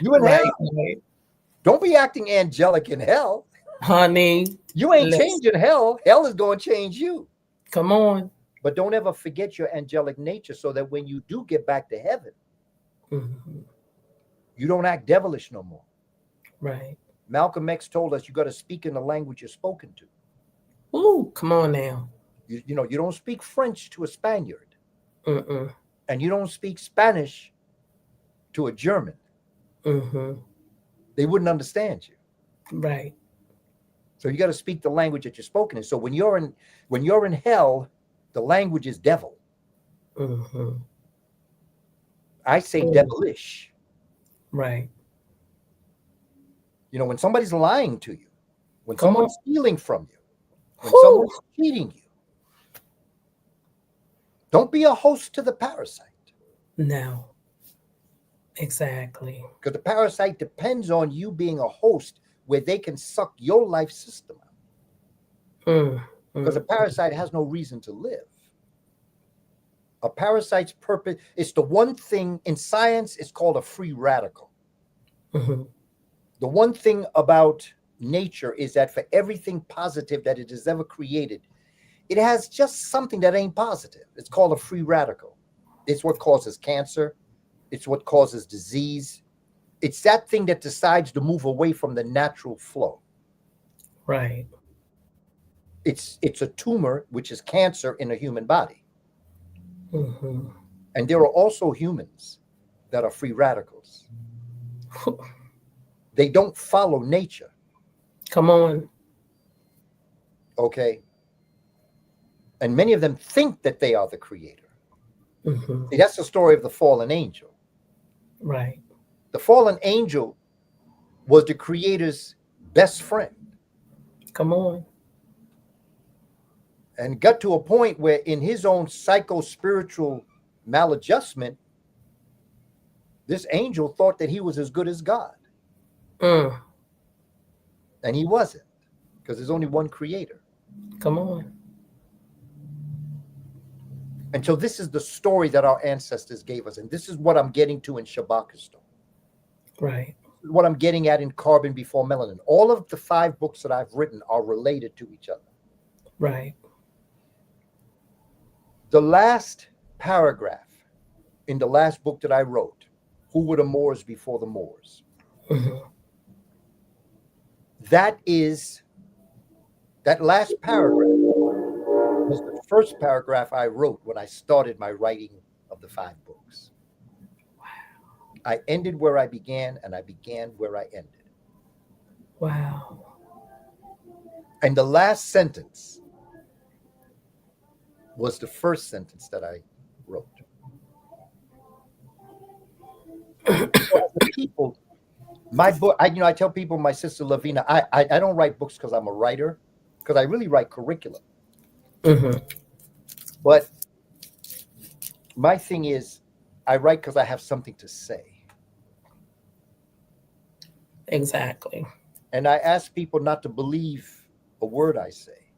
You in Right, hell? right. Don't be acting angelic in hell. Honey, You ain't let's changing hell. Hell is going to change you. come on. But don't ever forget your angelic nature so that when you do get back to heaven, Mhm. you don't act devilish no more. Right. Malcolm X told us you got to speak in the language you're spoken to. Ooh, come on now. You know, you don't speak French to a Spaniard, Mm-mm. and you don't speak Spanish to a German. Mm-hmm. They wouldn't understand you. Right. So you got to speak the language that you're spoken in. So when you're in hell, the language is devil. Mm-hmm. I say Ooh. devilish. Right. You know, when somebody's lying to you, when Come on. someone's stealing from you, when Whew. someone's cheating you, don't be a host to the parasite. No. Exactly. Because the parasite depends on you being a host where they can suck your life system out. Mm. Because a Mm. parasite has no reason to live. A parasite's purpose is the one thing in science, it's called a free radical. Mm-hmm. The one thing about nature is that for everything positive that it has ever created, it has just something that ain't positive. It's called a free radical. It's what causes cancer. It's what causes disease. It's that thing that decides to move away from the natural flow. Right. It's a tumor, which is cancer in a human body. Mm-hmm. And there are also humans that are free radicals. They don't follow nature. Come on. Okay. And many of them think that they are the creator. Mm-hmm. See, that's the story of the fallen angel. Right. The fallen angel was the creator's best friend Come on. and got to a point where, in his own psycho spiritual maladjustment, this angel thought that he was as good as God. Mm. And he wasn't, because there's only one creator. Come on. And so this is the story that our ancestors gave us. And this is what I'm getting to in Shabakistan. Right. What I'm getting at in Carbon Before Melanin. All of the 5 books that I've written are related to each other. Right. The last paragraph in the last book that I wrote, Who Were the Moors Before the Moors? Mm-hmm. That last paragraph was the first paragraph I wrote when I started my writing of the 5 books. I ended where I began, and I began where I ended. Wow. And the last sentence was the first sentence that I wrote. People, my book, I tell people, my sister Lavina, I don't write books because I'm a writer, because I really write curriculum. Mm-hmm. But my thing is, I write because I have something to say. Exactly. And I ask people not to believe a word I say,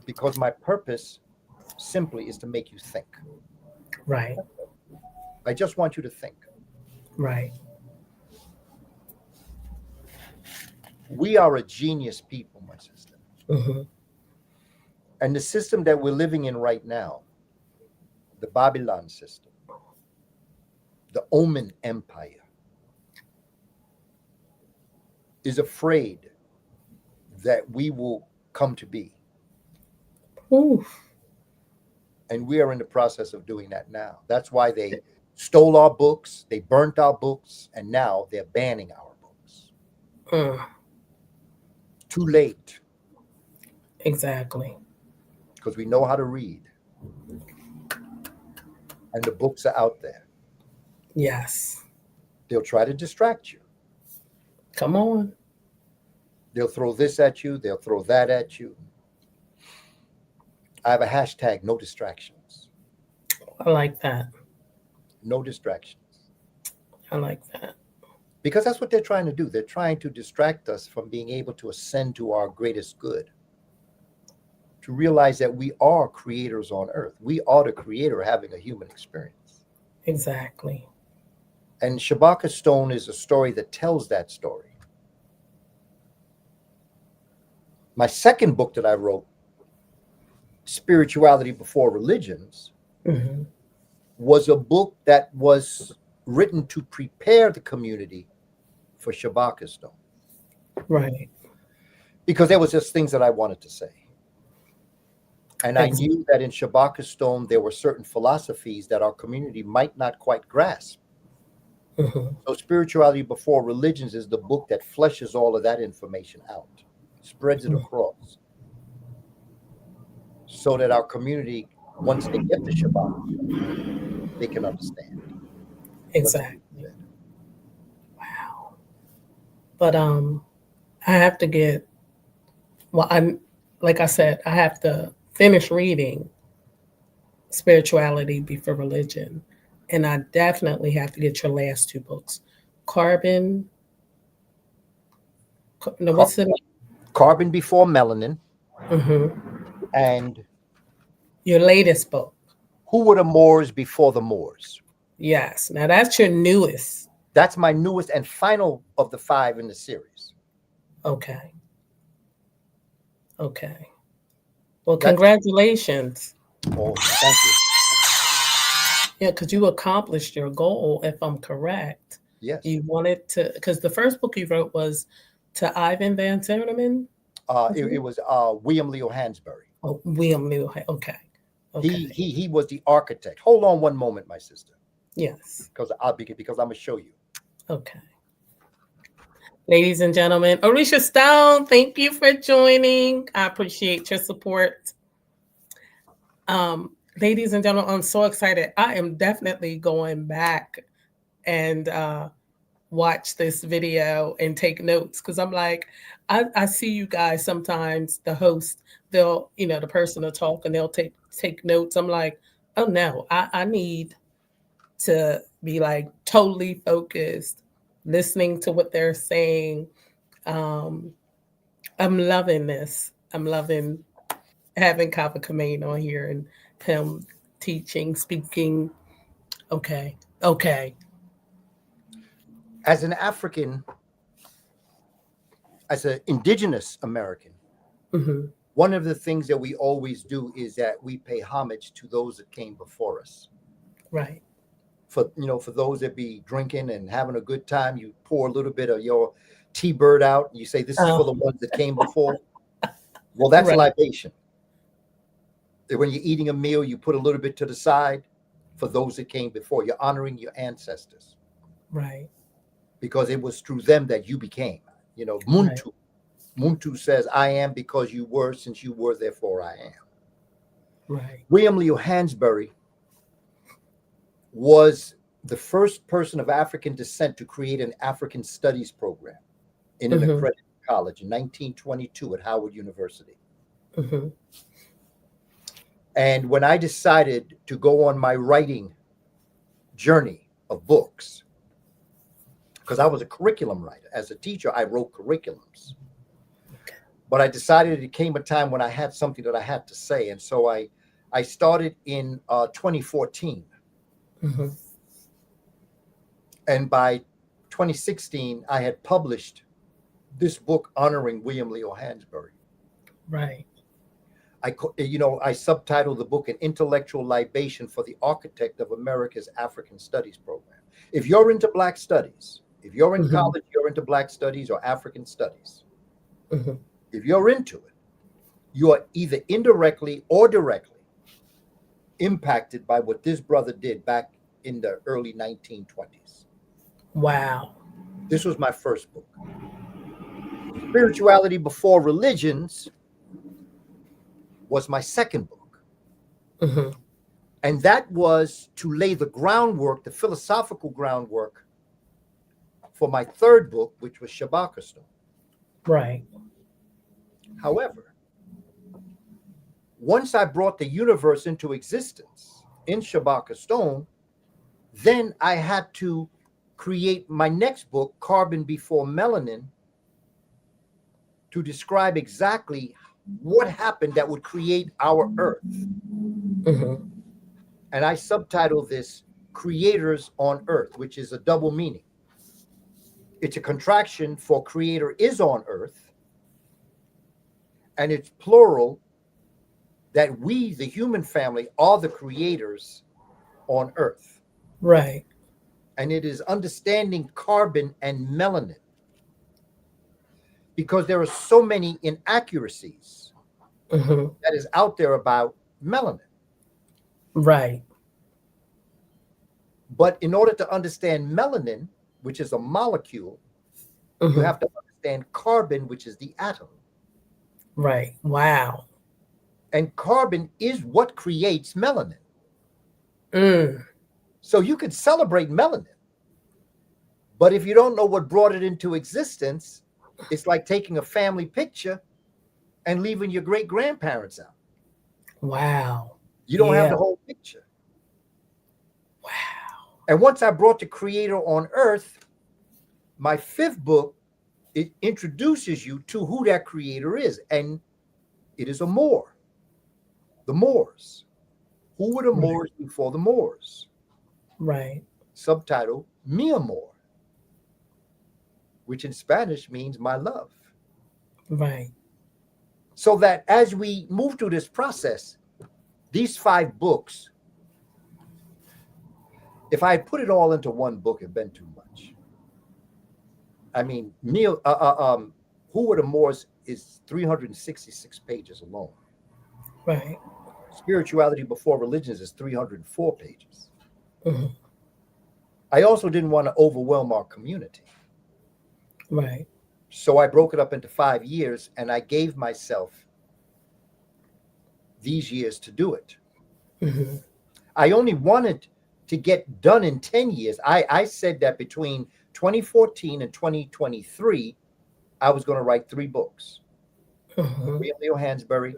because my purpose simply is to make you think. Right. I just want you to think. Right. We are a genius people, my sister. Mm-hmm. And the system that we're living in right now, the Babylon system, the Omen Empire, is afraid that we will come to be. Ooh. And we are in the process of doing that now. That's why they stole our books, they burnt our books, and now they're banning our books. Mm. Too late, Exactly. because we know how to read. And the books are out there. Yes. They'll try to distract you. Come on. They'll throw this at you, they'll throw that at you. I have a hashtag, no distractions. I like that. No distractions. I like that. Because that's what they're trying to do. They're trying to distract us from being able to ascend to our greatest good. To realize that we are creators on earth. We are the creator having a human experience. Exactly. And Shabaka Stone is a story that tells that story. My second book that I wrote, Spirituality Before Religions, Mm-hmm. was a book that was written to prepare the community for Shabaka Stone. Right. Because there was just things that I wanted to say. And I Exactly. knew that in Shabaka Stone, there were certain philosophies that our community might not quite grasp. Mm-hmm. So Spirituality Before Religions is the book that fleshes all of that information out, spreads it across, so that our community, once they get to Shabbat, they can understand what's being Exactly. said. Wow. But I have to get, well, I'm, like I said, I have to finish reading Spirituality Before Religion. And I definitely have to get your last two books. Carbon, no, Car- what's the name? Carbon Before Melanin, Hmm. and Your latest book. Who Were the Moors Before the Moors? Yes. Now that's your newest. That's my newest and final of the 5 in the series. Okay. Okay. Well, That's congratulations. oh, thank you. Yeah, because you accomplished your goal, if I'm correct. Yes. You wanted to, because the first book you wrote was to Ivan Van Serneman. It was William Leo Hansberry. Oh, William New. Okay. Okay. He was the architect. Hold on one moment, my sister, Yes. because I'm gonna show you. Okay. Ladies and gentlemen, Alicia Stone, thank you for joining. I appreciate your support. Ladies and gentlemen, I'm so excited. I am definitely going back and watch this video and take notes because I'm like, I see you guys sometimes, the host, they'll, the person will talk and they'll take notes. I'm like, oh no, I need to be like totally focused, listening to what they're saying. Um, I'm loving this. I'm loving having Kaba Kamene on here and him teaching, speaking. Okay. Okay. As an African, as an indigenous American, Hmm. one of the things that we always do is that we pay homage to those that came before us. Right. For those that be drinking and having a good time, you pour a little bit of your tea bird out and you say, this is for Oh, the ones that came before. Well, that's right. libation. When you're eating a meal, you put a little bit to the side for those that came before. You're honoring your ancestors Right. because it was through them that you became. Right. Muntu. Muntu says, I am because you were, since you were, therefore I am. Right. William Leo Hansberry was the first person of African descent to create an African studies program in an Hmm. accredited college in 1922 at Howard University. Hmm. And when I decided to go on my writing journey of books, because I was a curriculum writer. As a teacher, I wrote curriculums. But I decided it came a time when I had something that I had to say. And so I started in 2014. Hmm. And by 2016, I had published this book honoring William Leo Hansberry. Right. I subtitled the book An Intellectual Libation for the Architect of America's African Studies Program. If you're into Black studies, if you're in Hmm. college, you're into Black studies or African studies. Hmm. If you're into it, you are either indirectly or directly impacted by what this brother did back in the early 1920s. Wow. This was my first book. Spirituality Before Religions was my second book. Hmm. And that was to lay the groundwork, the philosophical groundwork for my third book, which was Shabaka Stone. Right. However, once I brought the universe into existence in Shabaka Stone, then I had to create my next book, Carbon Before Melanin, to describe exactly what happened that would create our Earth. Hmm. And I subtitled this creators on earth, which is a double meaning. It's a contraction for creator is on earth, and it's plural that we, the human family, are the creators on earth. Right. And it is understanding carbon and melanin, because there are so many inaccuracies that is out there about melanin. Right. But in order to understand melanin, which is a molecule, you have to understand carbon, which is the atom. Right. Wow. And carbon is what creates melanin. Mm. So you could celebrate melanin, but if you don't know what brought it into existence, it's like taking a family picture and leaving your great grandparents out. Wow. You don't have Yeah. the whole picture. Wow. And once I brought the creator on earth, my fifth book, it introduces you to who that creator is. And it is a Moor, the Moors. Who were the Moors before the Moors? Right. Subtitle, Mi Amor, which in Spanish means my love. Right. So that as we move through this process, these 5 books, if I had put it all into one book, it'd been too much. I mean, Who Were the Moors is 366 pages alone. Right. Spirituality Before Religions is 304 pages. I also didn't want to overwhelm our community. Right. So I broke it up into 5 years, and I gave myself these years to do it. I only wanted to get done in 10 years. I said that between 2014 and 2023, I was going to write 3 books. William Leo Hansberry,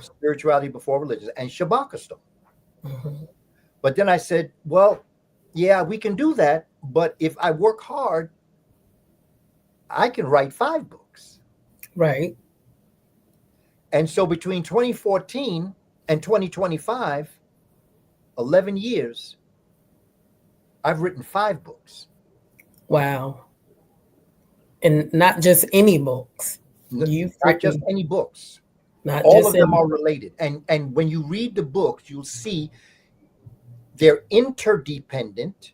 Spirituality Before Religions, and Shabaka Stone. But then I said, well, yeah, we can do that. But if I work hard, I can write 5 books. Right. And so between 2014 and 2025, 11 years, I've written 5 books. Wow. And not just any books. Not just any books. Not all just of them any. are related. And when you read the books, you'll see they're interdependent.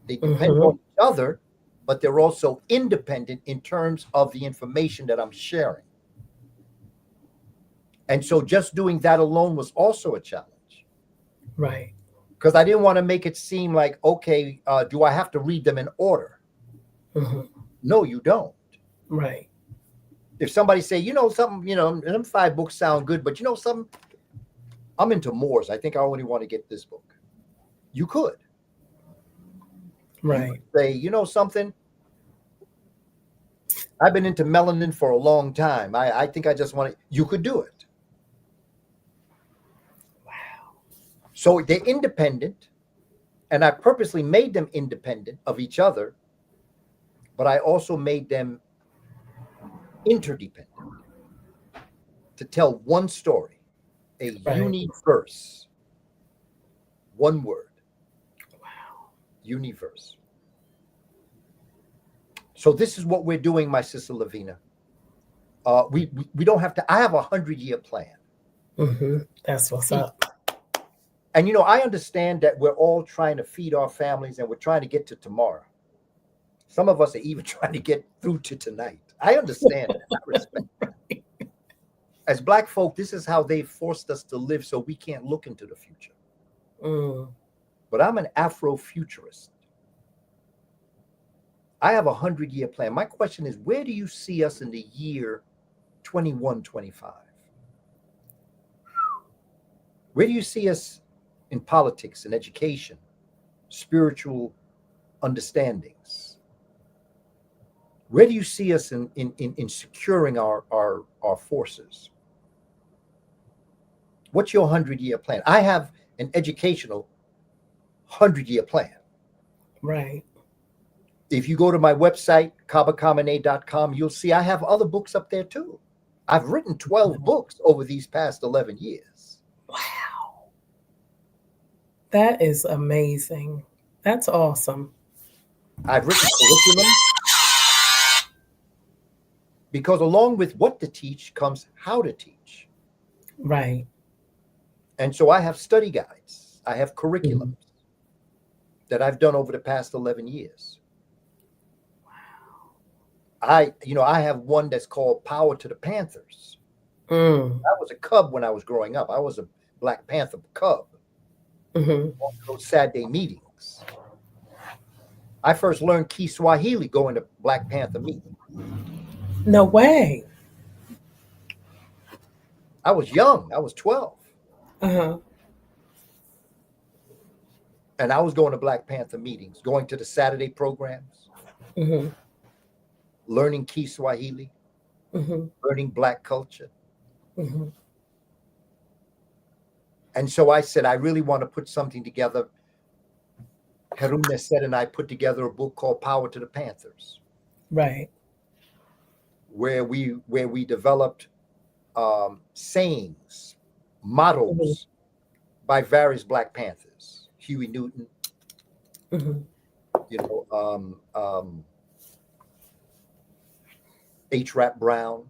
They depend on each other, but they're also independent in terms of the information that I'm sharing. And so just doing that alone was also a challenge. Right. Because I didn't want to make it seem like, okay, do I have to read them in order? No, you don't. Right. If somebody say, something, them 5 books sound good, but something, I'm into Moors. I think I only want to get this book. You could. Right. You could say, something, I've been into melanin for a long time. I think I just want to, you could do it. Wow. So they're independent, and I purposely made them independent of each other, but I also made them interdependent to tell one story, a universe. One word. Wow. Universe. So this is what we're doing, my sister Lavina. We don't have to. I have a 100-year plan. That's what's up. And I understand that we're all trying to feed our families, and we're trying to get to tomorrow. Some of us are even trying to get through to tonight. I understand that. I respect that. As Black folk, this is how they forced us to live, so we can't look into the future. But I'm an Afrofuturist. I have a 100-year plan. My question is, where do you see us in the year 2125? Where do you see us in politics and education, spiritual understandings? Where do you see us in securing our forces? What's your 100-year plan? I have an educational 100-year plan. Right. If you go to my website, KABAKAMENE.com, you'll see I have other books up there too. I've written 12 books over these past 11 years. Wow. That is amazing. That's awesome. I've written curriculum because along with what to teach comes how to teach. Right. And so I have study guides, I have curriculums Mhm. that I've done over the past 11 years. I have one that's called Power to the Panthers. Mm. I was a Cub when I was growing up. I was a Black Panther Cub Hmm. on those Saturday meetings. I first learned Kiswahili going to Black Panther meetings. No way. I was young. I was 12. Uh-huh. And I was going to Black Panther meetings, going to the Saturday programs, Hmm. learning Kiswahili, Hmm. learning Black culture. Hmm. And so I said, I really want to put something together. Haruna said, and I put together a book called Power to the Panthers, Right. where we developed sayings, Hmm. mottos by various Black Panthers, Huey Newton, Hmm. you know, H. Rap Brown.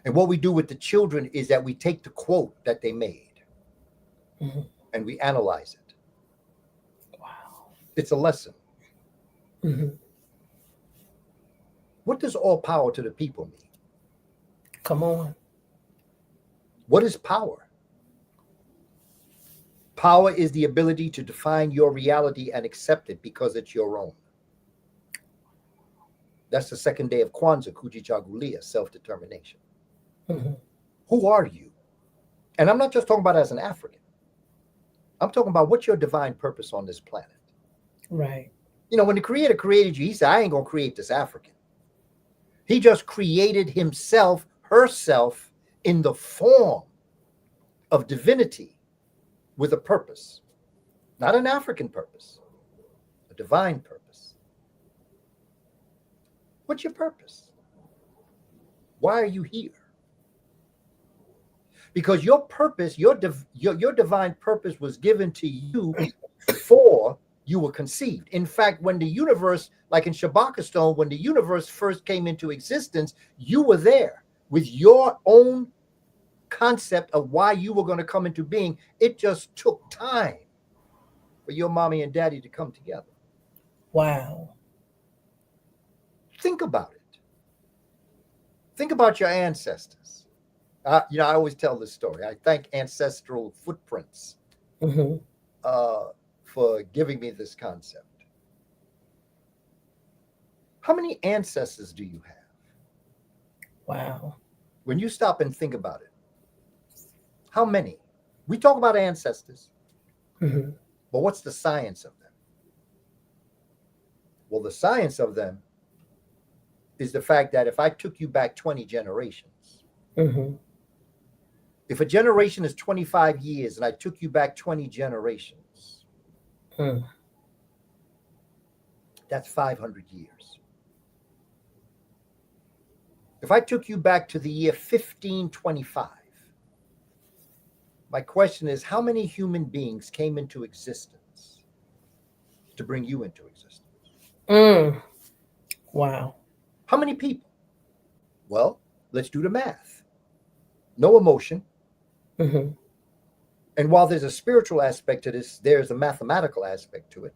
And what we do with the children is that we take the quote that they made Hmm. and we analyze it. Wow. It's a lesson. Hmm. What does all power to the people mean? Come on. What is power? Power is the ability to define your reality and accept it because it's your own. That's the second day of Kwanzaa, Kujichagulia, self-determination. Hmm. Who are you? And I'm not just talking about as an African. I'm talking about what's your divine purpose on this planet. Right. When the Creator created you, he said, I ain't going to create this African. He just created himself, herself, in the form of divinity with a purpose, not an African purpose, a divine purpose. What's your purpose? Why are you here? Because your purpose, your divine purpose was given to you before you were conceived. In fact, when the universe, like in Shabaka Stone, when the universe first came into existence, you were there with your own concept of why you were going to come into being. It just took time for your mommy and daddy to come together. Wow. Think about it. Think about your ancestors. I always tell this story. I thank Ancestral Footprints Hmm. uh, for giving me this concept. How many ancestors do you have? Wow. When you stop and think about it, how many? We talk about ancestors, Hmm. but what's the science of them? Well, the science of them is the fact that if I took you back 20 generations, Hmm. if a generation is 25 years and I took you back 20 generations, Mm. that's 500 years. If I took you back to the year 1525, my question is how many human beings came into existence to bring you into existence? Mm. Wow. How many people? Well, let's do the math. No emotion. Hmm. And while there's a spiritual aspect to this, there's a mathematical aspect to it.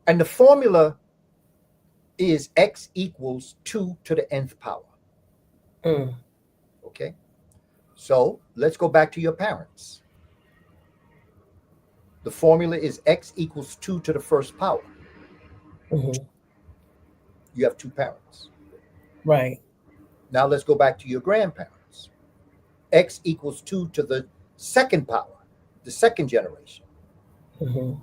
And the formula is x equals 2 to the nth power. Mm. Okay? So let's go back to your parents. The formula is x equals 2 to the first power. Hmm. You have two parents. Right. Now let's go back to your grandparents. X equals 2 to the second power, the second generation. Hmm.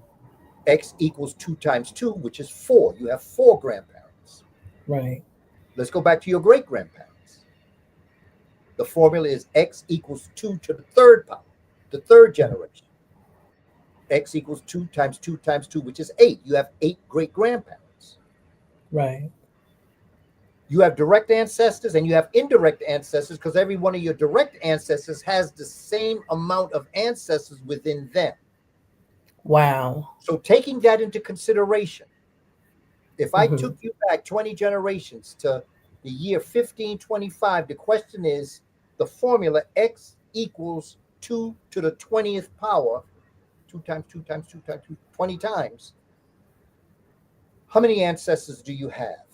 X equals 2 times 2, which is 4. You have four grandparents. Right. Let's go back to your great grandparents. The formula is x equals 2 to the third power, the third generation. X equals 2 times 2 times 2, which is 8. You have 8 great grandparents. Right. You have direct ancestors and you have indirect ancestors because every one of your direct ancestors has the same amount of ancestors within them. Wow. So taking that into consideration, if I Hmm. took you back 20 generations to the year 1525, the question is the formula x equals 2 to the 20th power, 2 times 2 times 2 times 2, 20 times. How many ancestors do you have?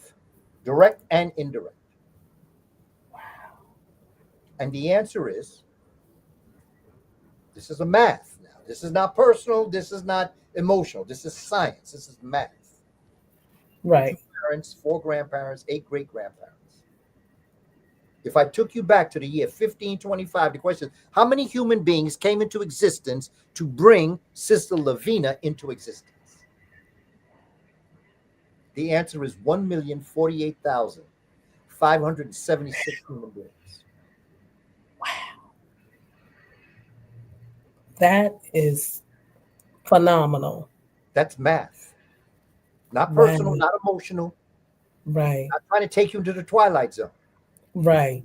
Direct and indirect. And the answer is this is a math now. This is not personal. This is not emotional. This is science. This is math. Two Right. parents, four grandparents, eight great grandparents. If I took you back to the year 1525, the question is how many human beings came into existence to bring Sister Lavina into existence? The answer is 1,048,576 human beings. That is phenomenal. That's math. Not personal, Wow. not emotional, Right. not trying to take you into the twilight zone. Right.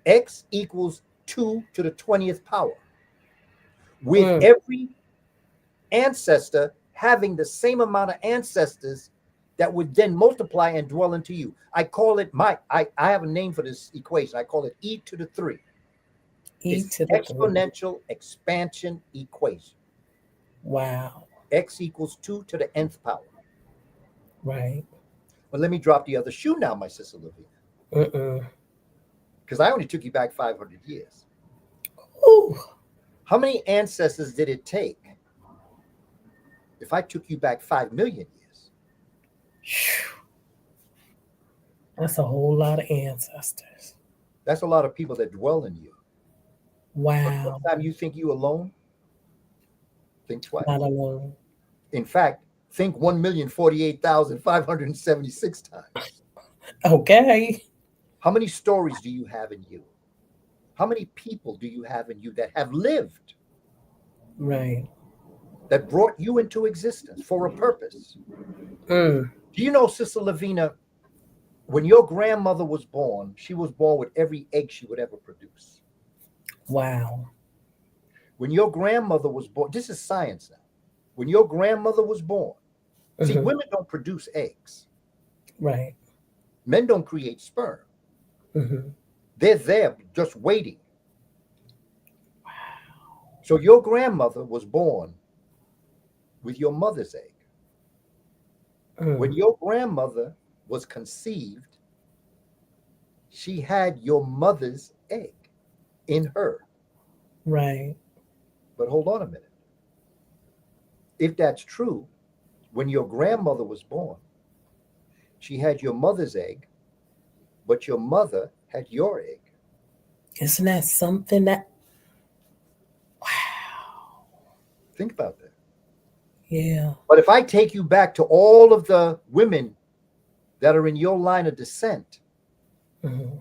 X equals 2 to the 20th power, with Mm. every ancestor having the same amount of ancestors that would then multiply and dwell into you. I call it I have a name for this equation. I call it e to the 3. E It's to the three. exponential expansion equation. Wow. X equals 2 to the nth power. Right. But let me drop the other shoe now, my sister Lavina, Mm-mm. because I only took you back 500 years. Ooh. How many ancestors did it take if I took you back 5 million years? Phew. That's a whole lot of ancestors. That's a lot of people that dwell in you. But Wow. next time you think you alone, think Not twice. alone. In fact, think 1,048,576 times. Okay. How many stories do you have in you? How many people do you have in you that have lived, Right. that brought you into existence for a purpose? Mm. Do you know, Sister Lavina, when your grandmother was born, she was born with every egg she would ever produce. Wow. When your grandmother was born, this is science now. When your grandmother was born, see, Hmm. women don't produce eggs, Right. men don't create sperm. Hmm. They're there just waiting. So your grandmother was born with your mother's egg. When Mm. your grandmother was conceived, she had your mother's egg in her. Right. But hold on a minute. If that's true, when your grandmother was born, she had your mother's egg, but your mother had your egg. Isn't that something that? Think about that. Yeah. But if I take you back to all of the women that are in your line of descent, Hmm.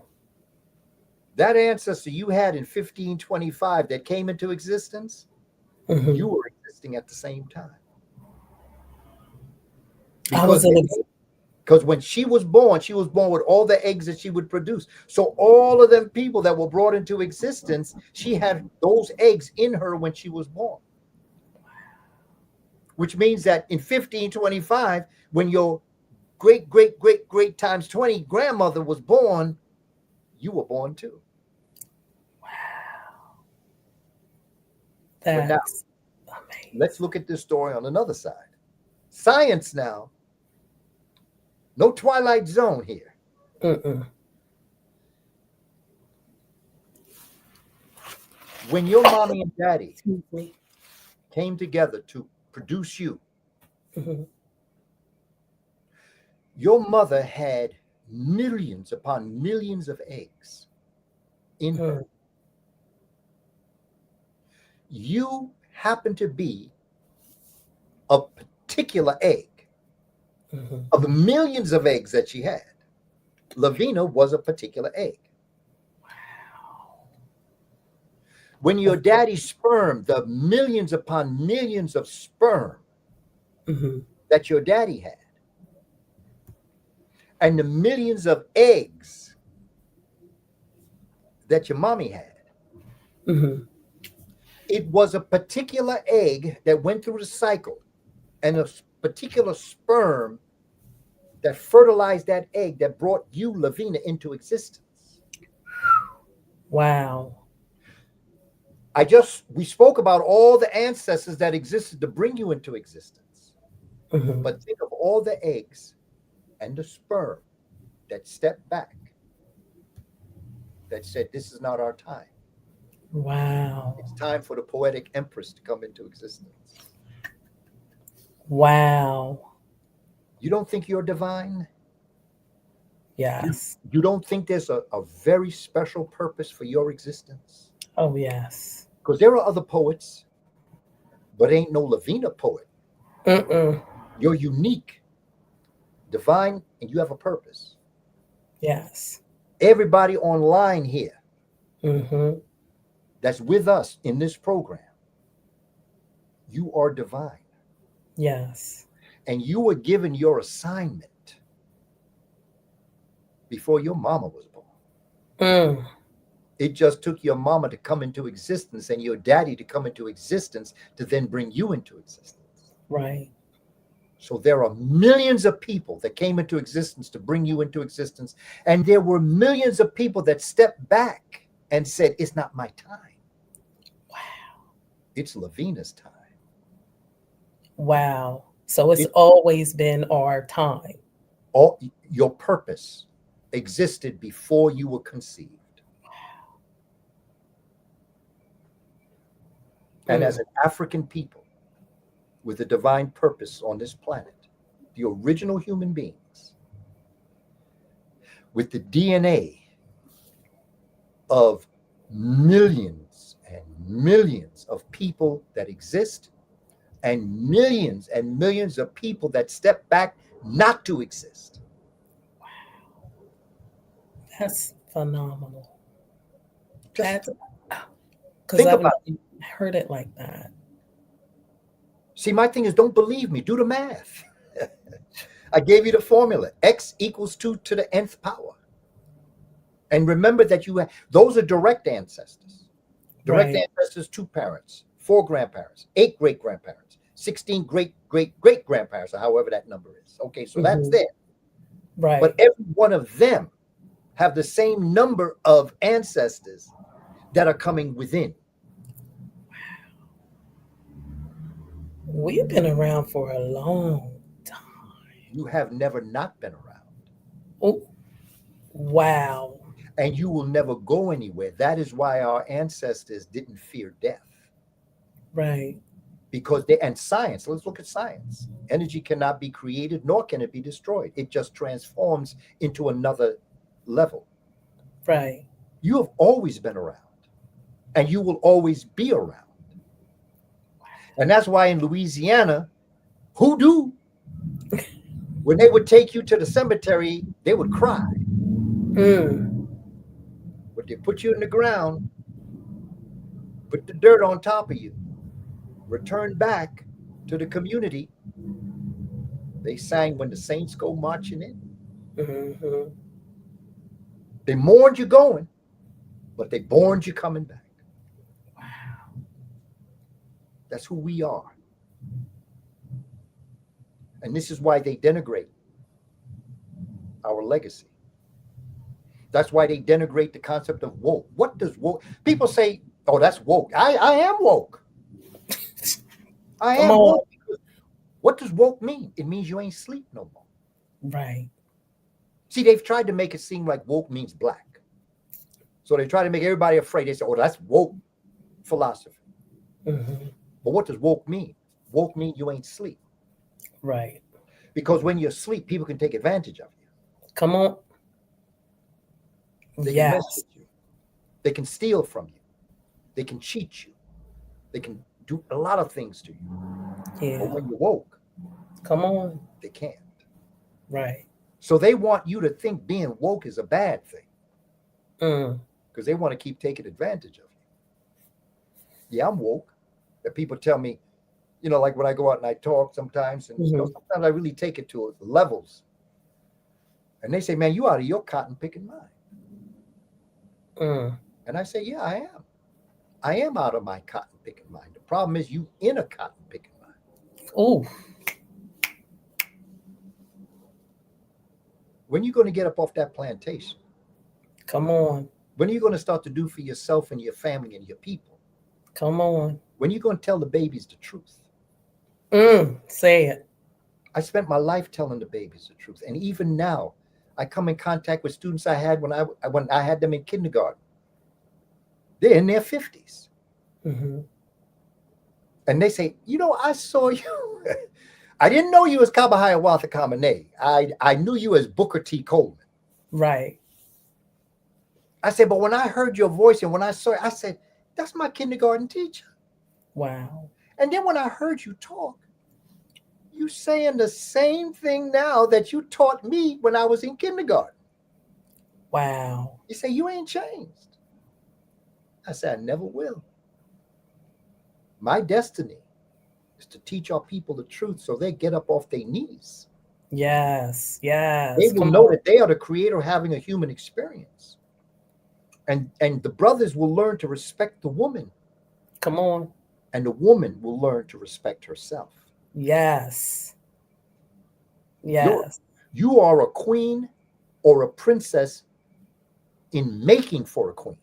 that ancestor you had in 1525 that came into existence, Hmm. you were existing at the same time. I was Because in. because when she was born with all the eggs that she would produce. So all of them people that were brought into existence, she had those eggs in her when she was born. Which means that in 1525, when your great, great, great, great times 20 grandmother was born, you were born too. But now That's amazing. let's look at this story on another side. Science now, no Twilight Zone here. Mm-mm. When your mommy and daddy Excuse me. came together to produce you, Hmm. your mother had millions upon millions of eggs in her. Mm. You happen to be a particular egg Hmm. of the millions of eggs that she had. Lavina was a particular egg. When your daddy's sperm, the millions upon millions of sperm Hmm. that your daddy had, and the millions of eggs that your mommy had, Hmm. It was a particular egg that went through the cycle, and a particular sperm that fertilized that egg that brought you, Lavina, into existence. Wow. We spoke about all the ancestors that existed to bring you into existence. Mhm. But think of all the eggs and the sperm that stepped back, that said, this is not our time. Wow. It's time for the Poetic Empress to come into existence. Wow. You don't think you're divine? Yes. You don't think there's a very special purpose for your existence? Oh, yes. Because there are other poets, but ain't no Lavina poet. Mm-mm. You're unique, divine, and you have a purpose. Yes. Everybody online here Mm-hmm. that's with us in this program, you are divine. Yes. And you were given your assignment before your mama was born. Mm. It just took your mama to come into existence and your daddy to come into existence to then bring you into existence. Right. So there are millions of people that came into existence to bring you into existence. And there were millions of people that stepped back and said, it's not my time. Wow. It's Lavina's time. Wow. So it's It, always been our time. all your purpose existed before you were conceived. And as an African people with a divine purpose on this planet, the original human beings, with the DNA of millions and millions of people that exist, and millions of people that step back not to exist. That's phenomenal. Just That's because think I've about never heard it like that. See, my thing is, don't believe me. Do the math. I gave you the formula. X equals 2 to the nth power. And remember that those are direct ancestors. Direct Right. ancestors, 2 parents, 4 grandparents, 8 great grandparents, 16 great great grandparents, or however that number is. Okay, so that's Mhm. there. Right. But every one of them have the same number of ancestors that are coming within. We've been around for a long time. You have never not been around. Oh, wow. And you will never go anywhere. That is why our ancestors didn't fear death. Right. Because and science, let's look at science. Energy cannot be created, nor can it be destroyed. It just transforms into another level. Right. You have always been around, and you will always be around. And that's why in Louisiana, hoodoo, when they would take you to the cemetery, they would cry. Mm. But they put you in the ground, put the dirt on top of you, return back to the community. They sang when the saints go marching in. Mm-hmm. They mourned you going, but they mourned you coming back. Wow. That's who we are. And this is why they denigrate our legacy. That's why they denigrate the concept of woke. What does woke? People say, oh, that's woke. I am woke. I Come am on. woke. What does woke mean? It means you ain't sleep no more. Right. See, they've tried to make it seem like woke means black. So they try to make everybody afraid. They say, oh, that's woke philosophy. Mm-hmm. But what does woke mean? Woke means you ain't sleep. Right. Because when you're asleep, people can take advantage of you. Come on. They can mess Yes. with you. They can steal from you. They can cheat you. They can do a lot of things to you. Yeah. But when you're woke, Come on. they can't. Right. So they want you to think being woke is a bad thing because they want to keep taking advantage of you. Yeah, I'm woke. That people tell me, like when I go out and I talk sometimes, and sometimes I really take it to levels. And they say, man, you out of your cotton picking mind. And I say, yeah, I am. I am out of my cotton picking mind. The problem is you in a cotton picking mind. Oh, When are you going to get up off that plantation? come on. When are you going to start to do for yourself and your family and your people? Come on. When are you going to tell the babies the truth? Say it. I spent my life telling the babies the truth. And even now, I come in contact with students I had when I had them in kindergarten. They're in their 50s. Mm-hmm. And they say, I saw you. I didn't know you as KABA KAMENE. I knew you as Booker T. Coleman. Right. I said, but when I heard your voice and when I saw it, I said, that's my kindergarten teacher. Wow. And then when I heard you talk, you saying the same thing now that you taught me when I was in kindergarten. Wow. You say, you ain't changed. I said, I never will. My destiny is to teach our people the truth so they get up off their knees. Yes. Yes. They will Come know on. that they are the creator having a human experience. And the brothers will learn to respect the woman. Come on. And the woman will learn to respect herself. Yes. Yes. You are a queen or a princess in making for a queen.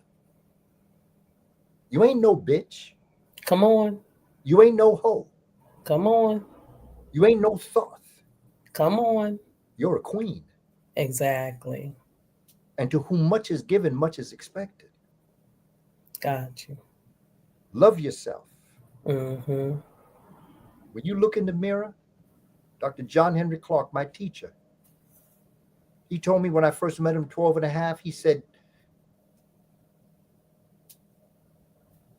You ain't no bitch. Come on. You ain't no hoe. Come on. You ain't no thoth. Come on. You're a queen. Exactly. And to whom much is given, much is expected. Got you. Love yourself. Mm-hmm. When you look in the mirror, Dr. John Henry Clark, my teacher, he told me when I first met him 12 and a half, he said,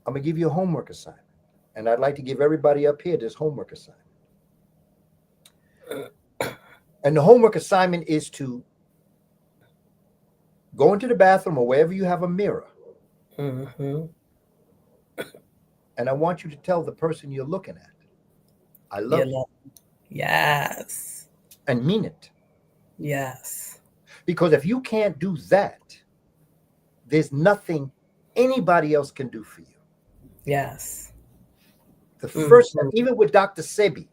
I'm going to give you a homework assignment. And I'd like to give everybody up here this homework assignment. And the homework assignment is to go into the bathroom or wherever you have a mirror. Mm-hmm. And I want you to tell the person you're looking at, I love you. Yes. And mean it. Yes. Because if you can't do that, there's nothing anybody else can do for you. Yes. The first, even with Dr. Sebi,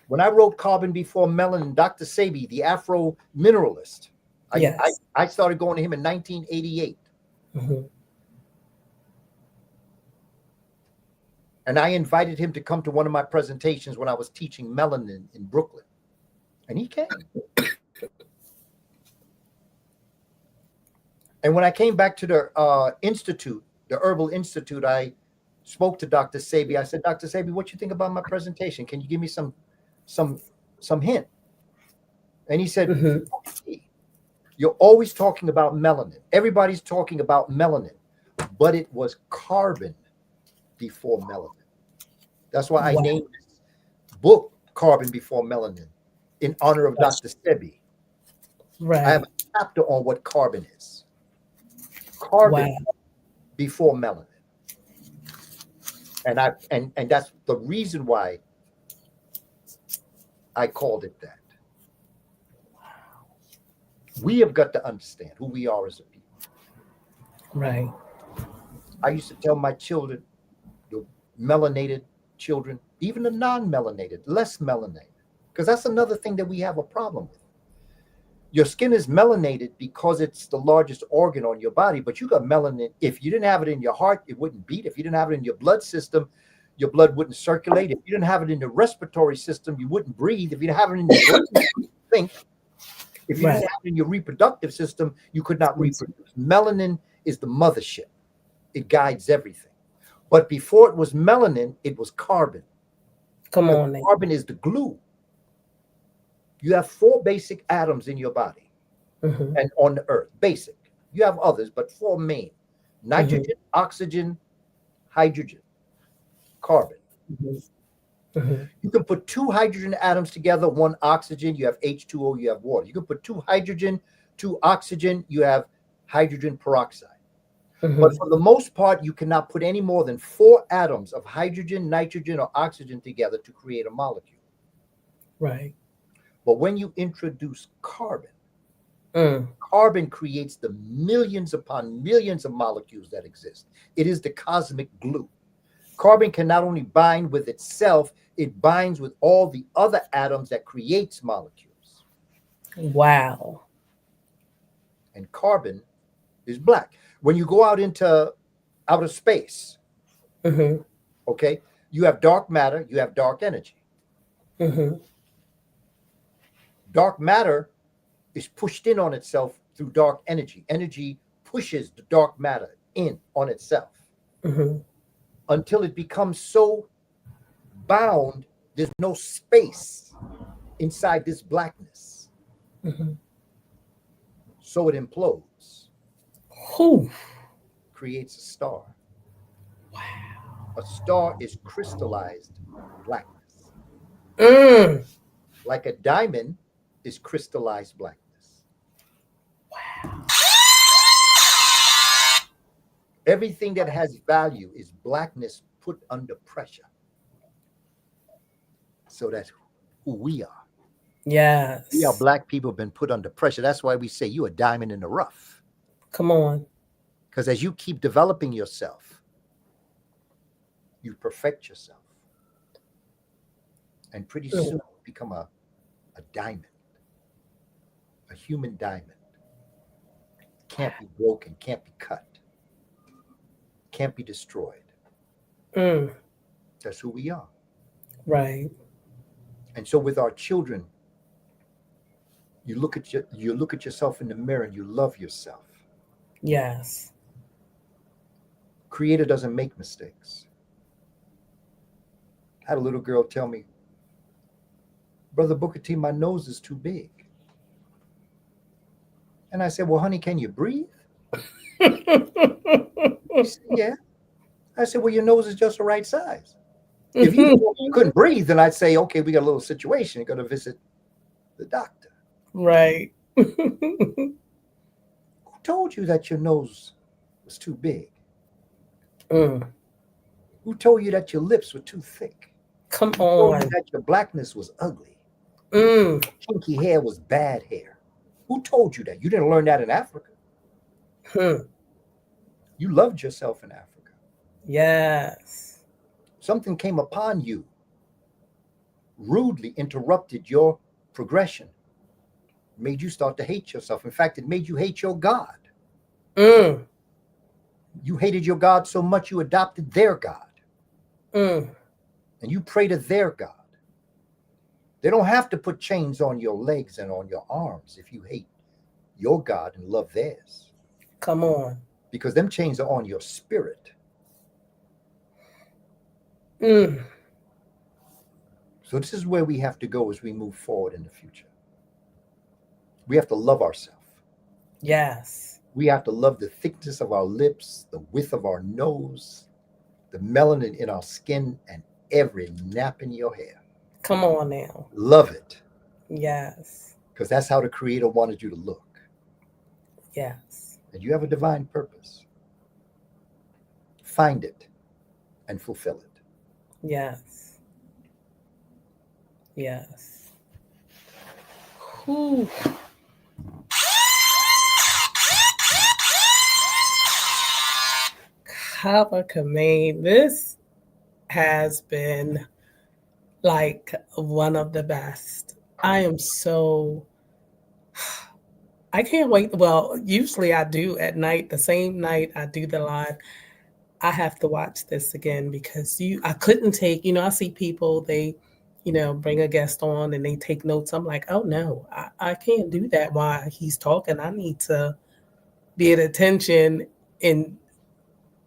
when I wrote Carbon Before Melanin, Dr. Sebi, the Afro mineralist, I started going to him in 1988. Mm-hmm. And I invited him to come to one of my presentations when I was teaching melanin in Brooklyn. And he came. And when I came back to the institute, the Herbal Institute, I spoke to Dr. Sebi. I said, Dr. Sebi, what you think about my presentation? Can you give me some hint? And he said, you're always talking about melanin. Everybody's talking about melanin, but it was carbon before melanin. That's why I named this book Carbon Before Melanin in honor of Dr. Sebi. Right. I have a chapter on what carbon is. Carbon before melanin. And that's the reason why I called it that. We have got to understand who we are as a people. Right. I used to tell my children, the melanated children, even the non-melanated, less melanated, because that's another thing that we have a problem with. Your skin is melanated because it's the largest organ on your body, but you got melanin. If you didn't have it in your heart, it wouldn't beat. If you didn't have it in your blood system, your blood wouldn't circulate. If you didn't have it in the respiratory system, you wouldn't breathe. If you didn't have it in your brain, you wouldn't think. If you didn't have it in your reproductive system, you could not reproduce. Melanin is the mothership. It guides everything. But before it was melanin, it was carbon. Come on. Carbon is the glue. You have 4 basic atoms in your body and on the earth, basic. You have others, but 4 main: nitrogen, oxygen, hydrogen, carbon. You can put 2 hydrogen atoms together, 1 oxygen, you have H2O, you have water. You can put 2 hydrogen, 2 oxygen, you have hydrogen peroxide. But for the most part, you cannot put any more than 4 atoms of hydrogen, nitrogen, or oxygen together to create a molecule. Right. But when you introduce carbon, Mm. Carbon creates the millions upon millions of molecules that exist. It is the cosmic glue. Carbon can not only bind with itself, it binds with all the other atoms that creates molecules. Wow. And carbon is black. When you go out into outer space, Mm-hmm. okay, you have dark matter, you have dark energy. Mm-hmm. Dark matter is pushed in on itself through dark energy. Energy pushes the dark matter in on itself Mm-hmm. until it becomes so bound, there's no space inside this blackness. Mm-hmm. So it implodes, Whew. creates a star. Wow. A star is crystallized blackness. Mm. Like a diamond is crystallized blackness. Wow. Everything that has value is blackness put under pressure. So that's who we are. We are Yes. black people been put under pressure. That's why we say you a diamond in the rough. Come on. Because as you keep developing yourself, you perfect yourself. And pretty soon you become a diamond, a human diamond. Can't be broken, can't be cut, can't be destroyed. Mm. That's who we are. Right. And so with our children, you look at yourself in the mirror and you love yourself. Yes. Creator doesn't make mistakes. I had a little girl tell me, Brother Booker T, my nose is too big. And I said, well, honey, can you breathe? She said, yeah. I said, well, your nose is just the right size. If you couldn't breathe, then I'd say, okay, we got a little situation. You're going to visit the doctor. Right. Who told you that your nose was too big? Mm. Who told you that your lips were too thick? Come Who told on. you that your blackness was ugly? Mm. Kinky hair was bad hair? Who told you that? You didn't learn that in Africa. Hmm. You loved yourself in Africa. Yes. Something came upon you, rudely interrupted your progression, made you start to hate yourself. In fact, it made you hate your God. Mm. You hated your God so much you adopted their God. Mm. And you pray to their God. They don't have to put chains on your legs and on your arms if you hate your God and love theirs. Come on. Because them chains are on your spirit. Mm. So this is where we have to go as we move forward in the future. We have to love ourselves. Yes. We have to love the thickness of our lips, the width of our nose, the melanin in our skin, and every nap in your hair. Come on now. Love it. Yes. Because that's how the Creator wanted you to look. Yes. And you have a divine purpose. Find it and fulfill it. Yes. Yes. Whew. KABA KAMENE. This has been like one of the best. I am so I can't wait. Well, usually I do at night, the same night I do the live. I have to watch this again because I couldn't take, I see people, they, bring a guest on and they take notes. I'm like, oh no, I can't do that while he's talking. I need to be at attention and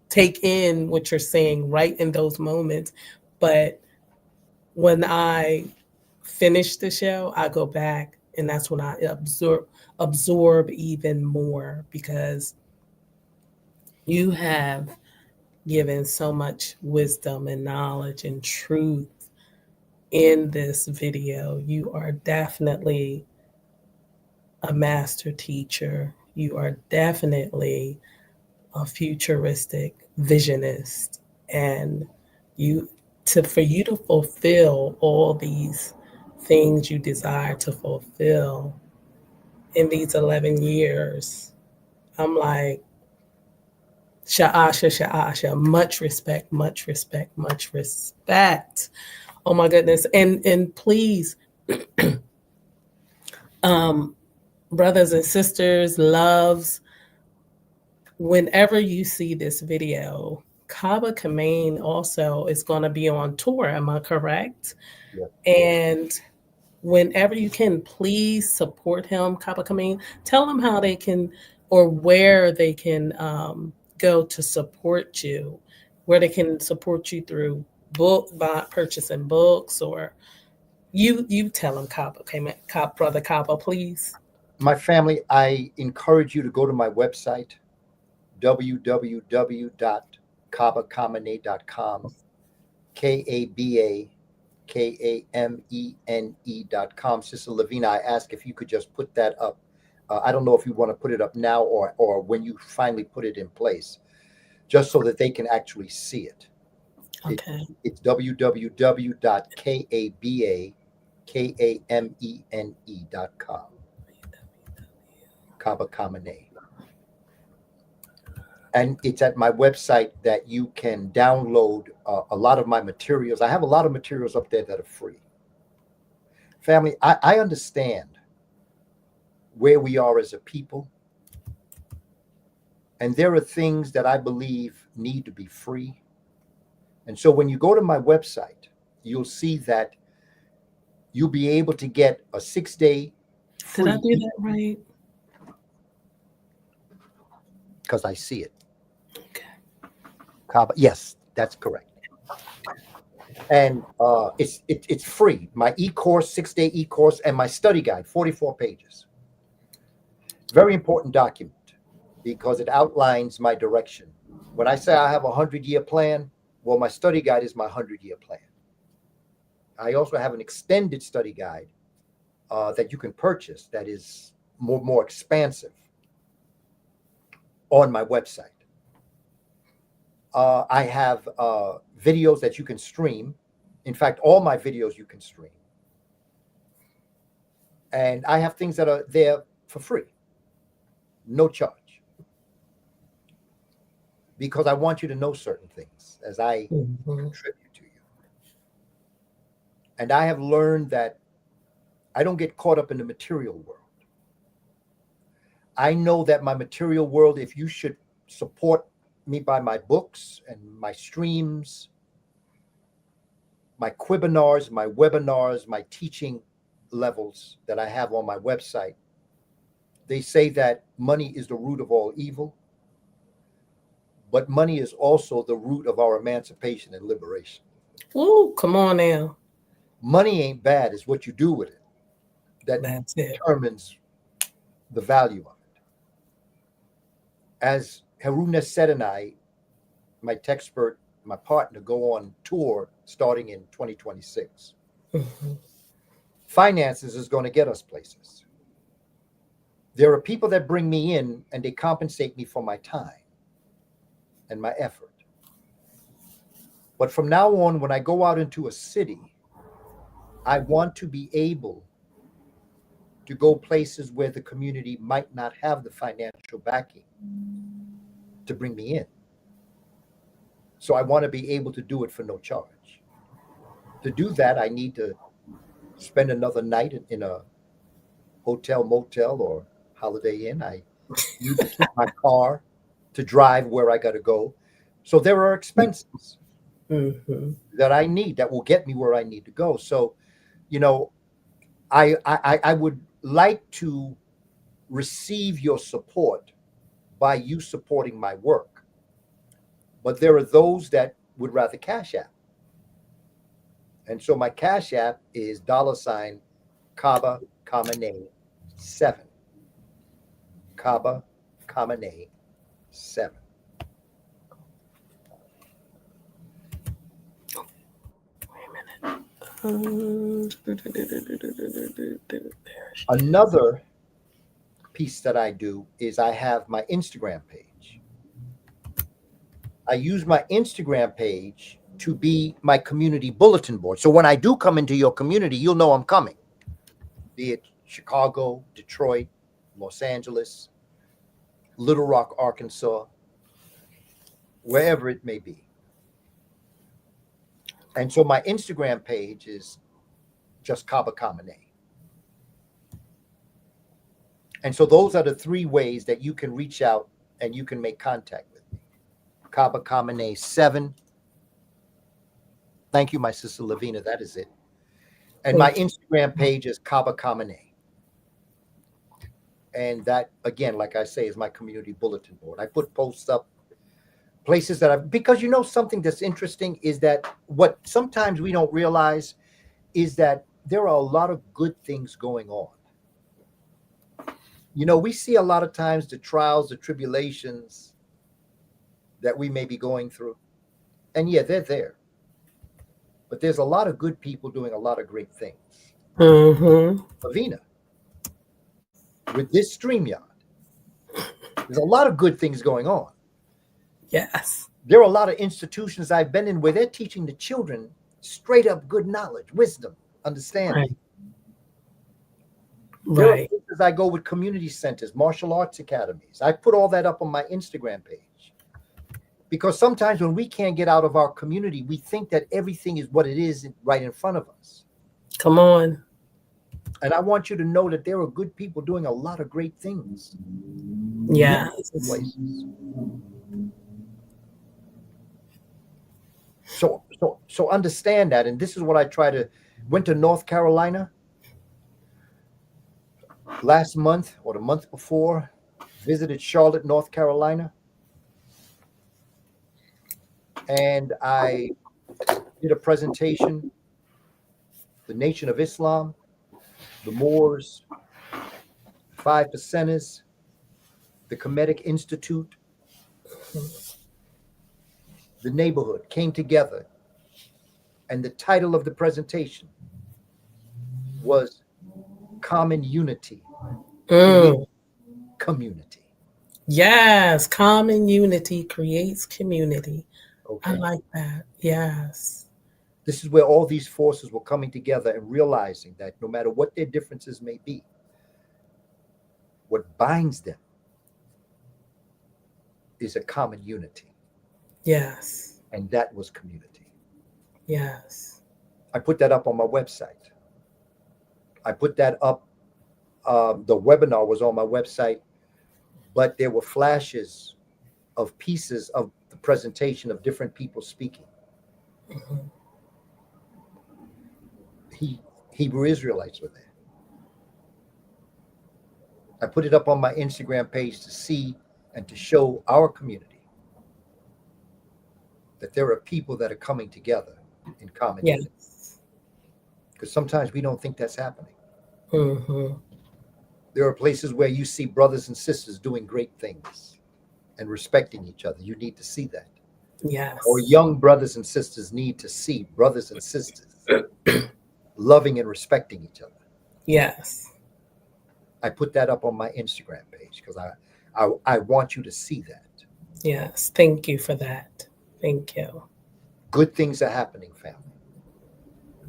take in what you're saying right in those moments. But when I finish the show, I go back and that's when I absorb even more because you have given so much wisdom and knowledge and truth in this video. You are definitely a master teacher. You are definitely a futuristic visionist. And for you to fulfill all these things you desire to fulfill in these 11 years. I'm like, Sha'asha, Sha'asha, much respect, much respect, much respect. Oh my goodness. And please, brothers and sisters, loves, whenever you see this video, KABA KAMENE also is going to be on tour. Am I correct? Yeah. And whenever you can, please support him, KABA KAMENE. Tell them how they can, or where they can go to support you, where they can support you through purchasing books, or you tell them, KABA KAMENE, brother KABA, please. My family, I encourage you to go to my website, www.kabakamene.com, KABAKAMENE.com. Sister Lavina, I ask if you could just put that up. I don't know if you want to put it up now or when you finally put it in place, just so that they can actually see it. Okay. It's www.kabakamene.com. KABA KAMENE. And it's at my website that you can download a lot of my materials. I have a lot of materials up there that are free. Family, I understand where we are as a people. And there are things that I believe need to be free. And so when you go to my website, you'll see that you'll be able to get a 6-day free. Did I do that right? Because I see it. Okay. KABA, yes, that's correct. And it's free. My e-course, 6-day e-course, and my study guide, 44 pages. Very important document because it outlines my direction. When I say I have a 100-year plan, well, my study guide is my 100-year plan. I also have an extended study guide that you can purchase that is more expansive on my website. I have videos that you can stream. In fact, all my videos you can stream. And I have things that are there for free, no charge. Because I want you to know certain things as I contribute to you. And I have learned that I don't get caught up in the material world. I know that my material world, if you should support me by my books and my streams, my quibinars, my webinars, my teaching levels that I have on my website, they say that money is the root of all evil, but money is also the root of our emancipation and liberation. Ooh, come on now. Money ain't bad, it's what you do with it that determines the value of it. As Haruna said and I, my texpert, my partner, go on tour starting in 2026. Finances is going to get us places. There are people that bring me in and they compensate me for my time and my effort. But from now on, when I go out into a city, I want to be able to go places where the community might not have the financial backing to bring me in. So I want to be able to do it for no charge. To do that, I need to spend another night in a hotel, motel, or Holiday Inn. I need to keep my car to drive where I got to go. So there are expenses that I need that will get me where I need to go. So, you know, I would like to receive your support by you supporting my work. But there are those that would rather Cash App. And so my Cash App is $ KABA KAMENE 7. KABA KAMENE 7. Another piece that I do is I have my Instagram page. I use my Instagram page to be my community bulletin board. So when I do come into your community, you'll know I'm coming, be it Chicago, Detroit, Los Angeles, Little Rock, Arkansas, wherever it may be. And so my Instagram page is just KABA KAMENE. And so those are the three ways that you can reach out and you can make contact with me. KABA KAMENE 7. Thank you, my sister Lavina. That is it. And my Instagram page is KABA KAMENE. And that, again, like I say, is my community bulletin board. I put posts up places that because you know something that's interesting is that what sometimes we don't realize is that there are a lot of good things going on. You know, we see a lot of times the trials, the tribulations that we may be going through. And yeah, they're there. But there's a lot of good people doing a lot of great things. Lavina, with this StreamYard, there's a lot of good things going on. Yes. There are a lot of institutions I've been in where they're teaching the children straight up good knowledge, wisdom, understanding. There are places I go with community centers, martial arts academies. I put all that up on my Instagram page. Because sometimes when we can't get out of our community, we think that everything is what it is right in front of us. Come on. And I want you to know that there are good people doing a lot of great things. Yeah. Places. So understand that. And this is what I went to North Carolina last month or the month before, visited Charlotte, North Carolina. And I did a presentation, the Nation of Islam, the Moors, 5 Percenters, the Kemetic Institute, the neighborhood came together. And the title of the presentation was Common Unity, Community. Yes, common unity creates community. Okay. I like that. Yes. This is where all these forces were coming together and realizing that no matter what their differences may be, what binds them is a common unity. Yes. And that was community. Yes. I put that up on my website. I put that up. The webinar was on my website, but there were flashes of pieces of the presentation of different people speaking. Hebrew Israelites were there. I put it up on my Instagram page to see and to show our community that there are people that are coming together in common unity. Because sometimes we don't think that's happening. There are places where you see brothers and sisters doing great things and respecting each other. You need to see that. Yes. Or young brothers and sisters need to see brothers and sisters loving and respecting each other. Yes. I put that up on my Instagram page because I want you to see that. Yes. Thank you for that. Thank you. Good things are happening, family.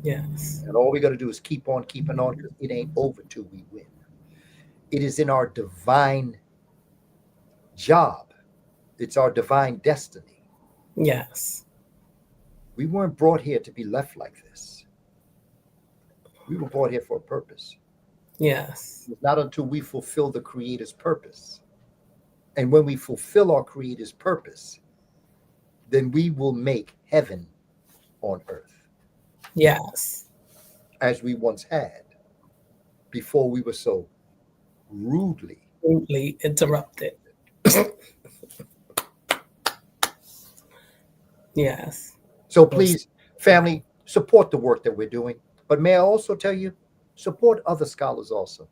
Yes. And all we got to do is keep on keeping on because it ain't over till we win. It is in our divine job. It's our divine destiny. Yes. We weren't brought here to be left like this. We were brought here for a purpose. Yes. It's not until we fulfill the Creator's purpose. And when we fulfill our Creator's purpose, then we will make heaven on earth. Yes. As we once had before we were so rudely interrupted. Yes. So please, family, support the work that we're doing. But may I also tell you, support other scholars also.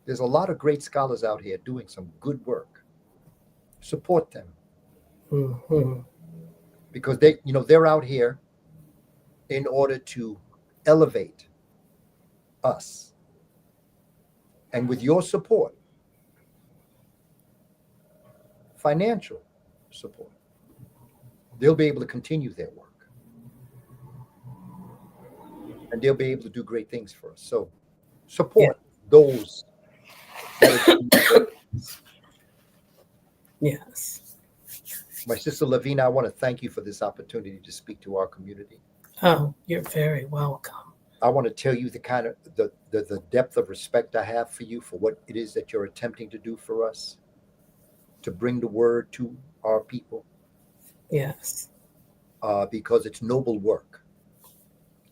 There's a lot of great scholars out here doing some good work. Support them. Because they're out here in order to elevate us. And with your support, financial support, they'll be able to continue their work. And they'll be able to do great things for us. So support those Yes. My sister Lavina, I want to thank you for this opportunity to speak to our community. Oh, you're very welcome. I want to tell you the kind of the depth of respect I have for you for what it is that you're attempting to do for us, to bring the word to our people, Yes. because it's noble work.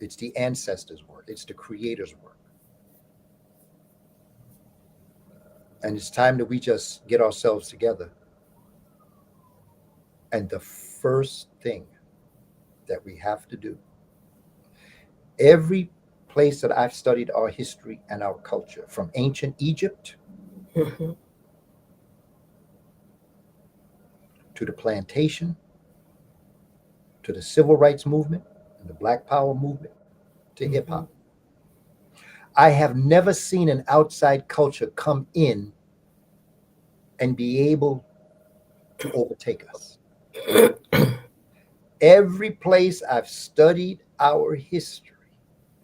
It's the ancestors' work. It's the Creator's work. And it's time that we just get ourselves together. And the first thing that we have to do, every place that I've studied our history and our culture, from ancient Egypt Hmm. to the plantation, to the civil rights movement and the Black Power movement, to hip Hmm. hop, I have never seen an outside culture come in and be able to overtake us. Every place I've studied our history,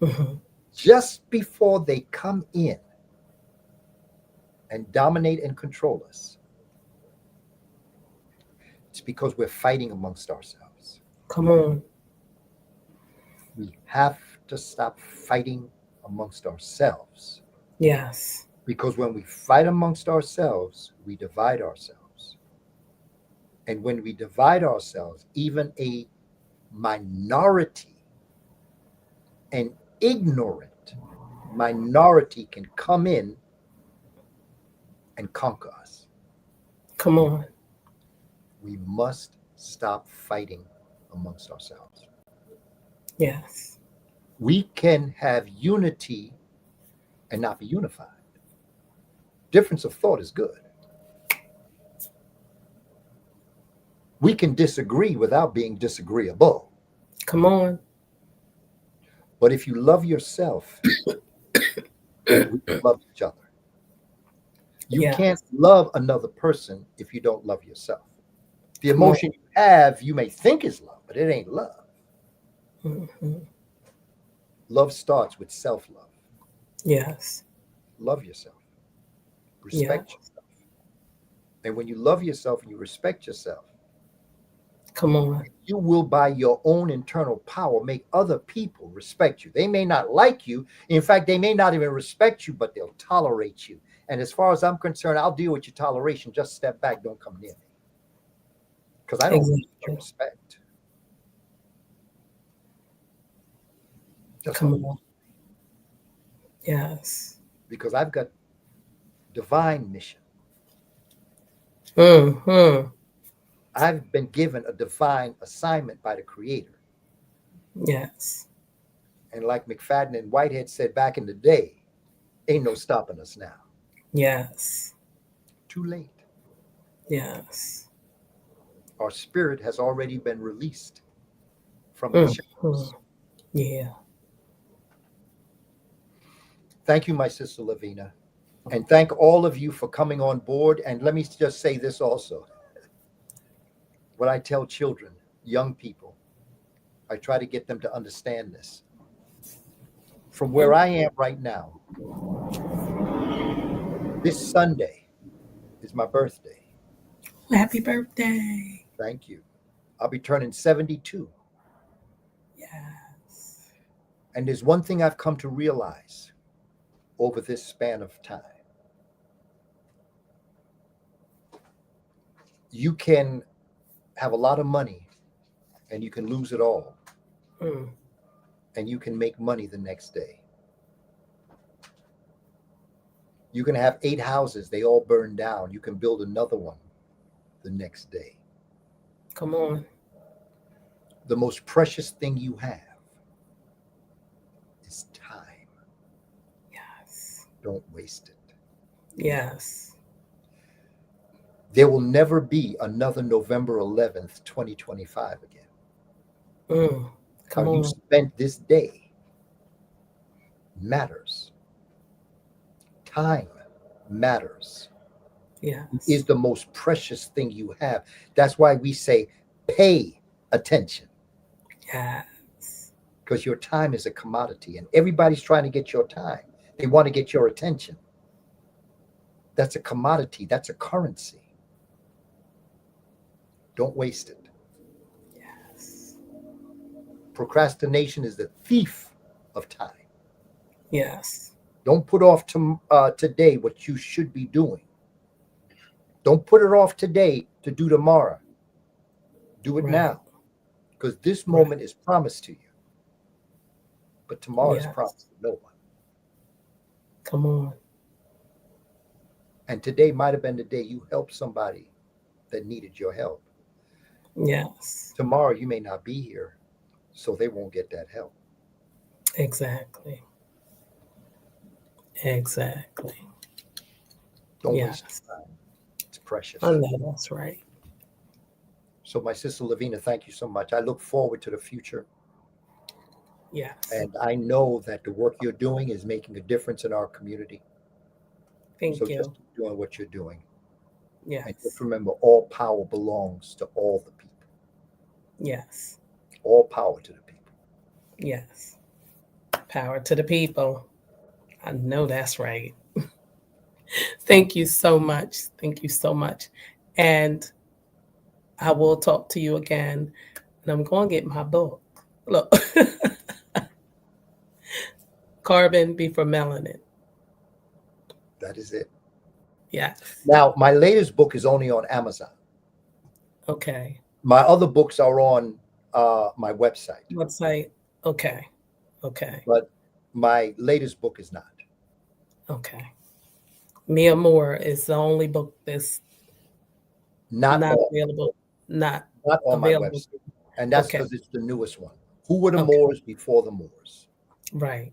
Hmm. just before they come in and dominate and control us, it's because we're fighting amongst ourselves. Come on. We have to stop fighting amongst ourselves, Yes. because when we fight amongst ourselves, we divide ourselves. And when we divide ourselves, even a minority, an ignorant minority, can come in and conquer us. Come on. We must stop fighting amongst ourselves. Yes. We can have unity and not be unified. Difference of thought is good. We can disagree without being disagreeable. Come on. But if you love yourself, we love each other. You Yeah. can't love another person if you don't love yourself. The Come on. emotion you have, you may think is love, but it ain't love. Hmm. Love starts with self love. Yes. Love yourself, Yeah. respect yourself. And when you love yourself and you respect yourself, Come on. you will, by your own internal power, make other people respect you. They may not like you. In fact, they may not even respect you, but they'll tolerate you. And as far as I'm concerned, I'll deal with your toleration. Just step back. Don't come near me. Because I don't need your Exactly. respect. Just Come don't. on. Yes. Because I've got divine mission. Hmm. I've been given a divine assignment by the Creator. Yes. And like McFadden and Whitehead said back in the day, ain't no stopping us now. Yes. Too late. Yes. Our spirit has already been released from its Hmm. shackles. Yeah. Thank you, my sister Lavina. And thank all of you for coming on board. And let me just say this also. What I tell children, young people, I try to get them to understand this. From where I am right now, this Sunday is my birthday. Happy birthday. Thank you. I'll be turning 72. Yes. And there's one thing I've come to realize over this span of time. You can have a lot of money and you can lose it all, Mm. and you can make money the next day. You can have 8 houses, they all burn down. You can build another one the next day. Come on. The most precious thing you have is time. Yes. Don't waste it. Yes. There will never be another November 11th, 2025 again. Mm. How Come you on. spent this day matters. Time matters. It Yes. is the most precious thing you have. That's why we say pay attention, Yes. because your time is a commodity and everybody's trying to get your time. They want to get your attention. That's a commodity. That's a currency. Don't waste it. Yes. Procrastination is the thief of time. Yes. Don't put off today what you should be doing. Don't put it off today to do tomorrow. Do it Right. now, because this Right. moment is promised to you, but tomorrow is Yes. promised to no one. Come on. And today might have been the day you helped somebody that needed your help. Yes. Tomorrow you may not be here, so they won't get that help. Exactly. Exactly. Don't waste Yes. your time. It's precious. I know that's right. So, my sister Lavina, thank you so much. I look forward to the future. Yes. And I know that the work you're doing is making a difference in our community. Thank So you. just keep doing what you're doing. And just Yes. remember, all power belongs to all the people. Yes. All power to the people. Yes. Power to the people. I know that's right. Thank you so much. Thank you so much. And I will talk to you again. And I'm going to get my book. Look, Carbon Before Melanin. That is it. Yes. Now, my latest book is only on Amazon. Okay. My other books are on my website, Website. Okay. Okay. but my latest book is not. Okay. Mia Moore is the only book that's Not not all. available. Not Not on my available. website. And that's Okay. because it's the newest one. Who were the Okay. Moors before the Moors? Right.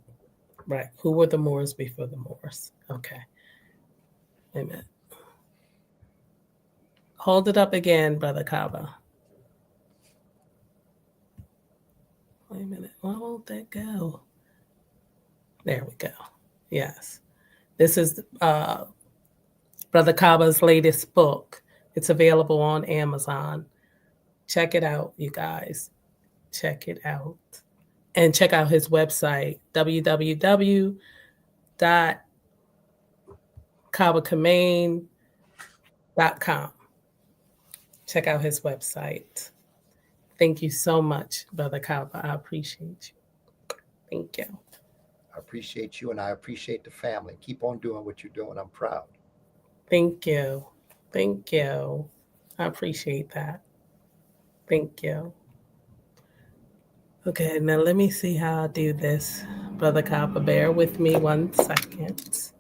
Right. Who were the Moors before the Moors? Okay. Wait a minute. Hold it up again, Brother KABA. Wait a minute. Why won't that go? There we go. Yes. This is Brother KABA's latest book. It's available on Amazon. Check it out, you guys. Check it out. And check out his website, www.kabakamene.com. Check out his website. Thank you so much, Brother KABA. I appreciate you. Thank you. I appreciate you and I appreciate the family. Keep on doing what you're doing. I'm proud. Thank you. Thank you. I appreciate that. Thank you. Okay, now let me see how I do this. Brother Copper, bear with me 1 second.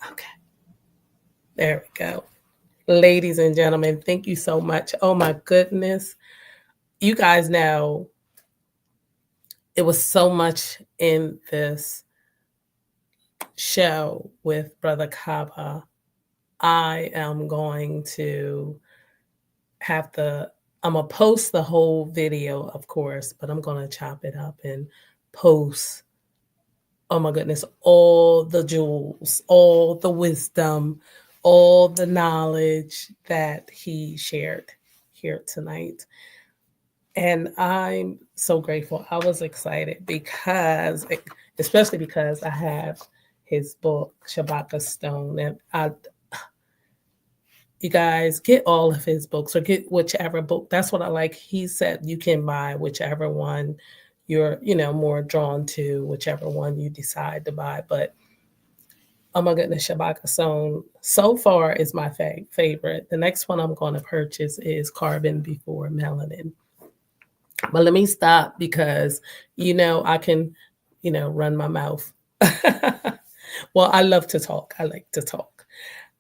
Okay, there we go. Ladies and gentlemen, thank you so much. Oh my goodness. You guys know it was so much in this show with Brother Kaba. I am going to have the I'm gonna post the whole video, of course, but I'm gonna chop it up and post, oh my goodness, all the jewels, all the wisdom, all the knowledge that he shared here tonight. And I'm so grateful. I was excited because, especially because I have his book, Shabaka Stone, and you guys get all of his books or get whichever book. That's what I like. He said you can buy whichever one you're, more drawn to, whichever one you decide to buy. But oh my goodness, Shabaka Stone so far is my favorite. The next one I'm going to purchase is Carbon Before Melanin. But let me stop because, I can, run my mouth. Well, I love to talk. I like to talk.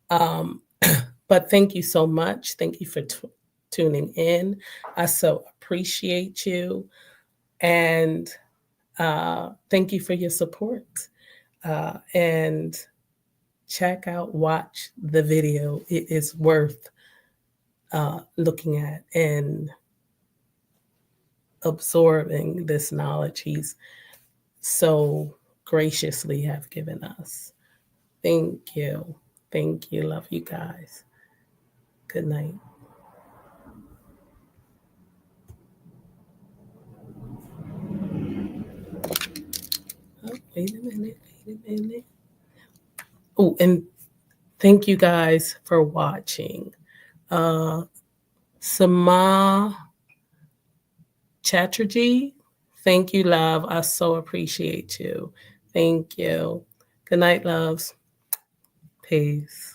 Um, but thank you so much. Thank you for tuning in. I so appreciate you. And thank you for your support. And watch the video. It is worth looking at and absorbing this knowledge he's so graciously have given us. Thank you. Thank you. Love you guys. Good night. Oh, Wait a minute. Wait a minute. Oh, and thank you guys for watching. Sama Chatterjee, thank you, love. I so appreciate you. Thank you. Good night, loves. Peace.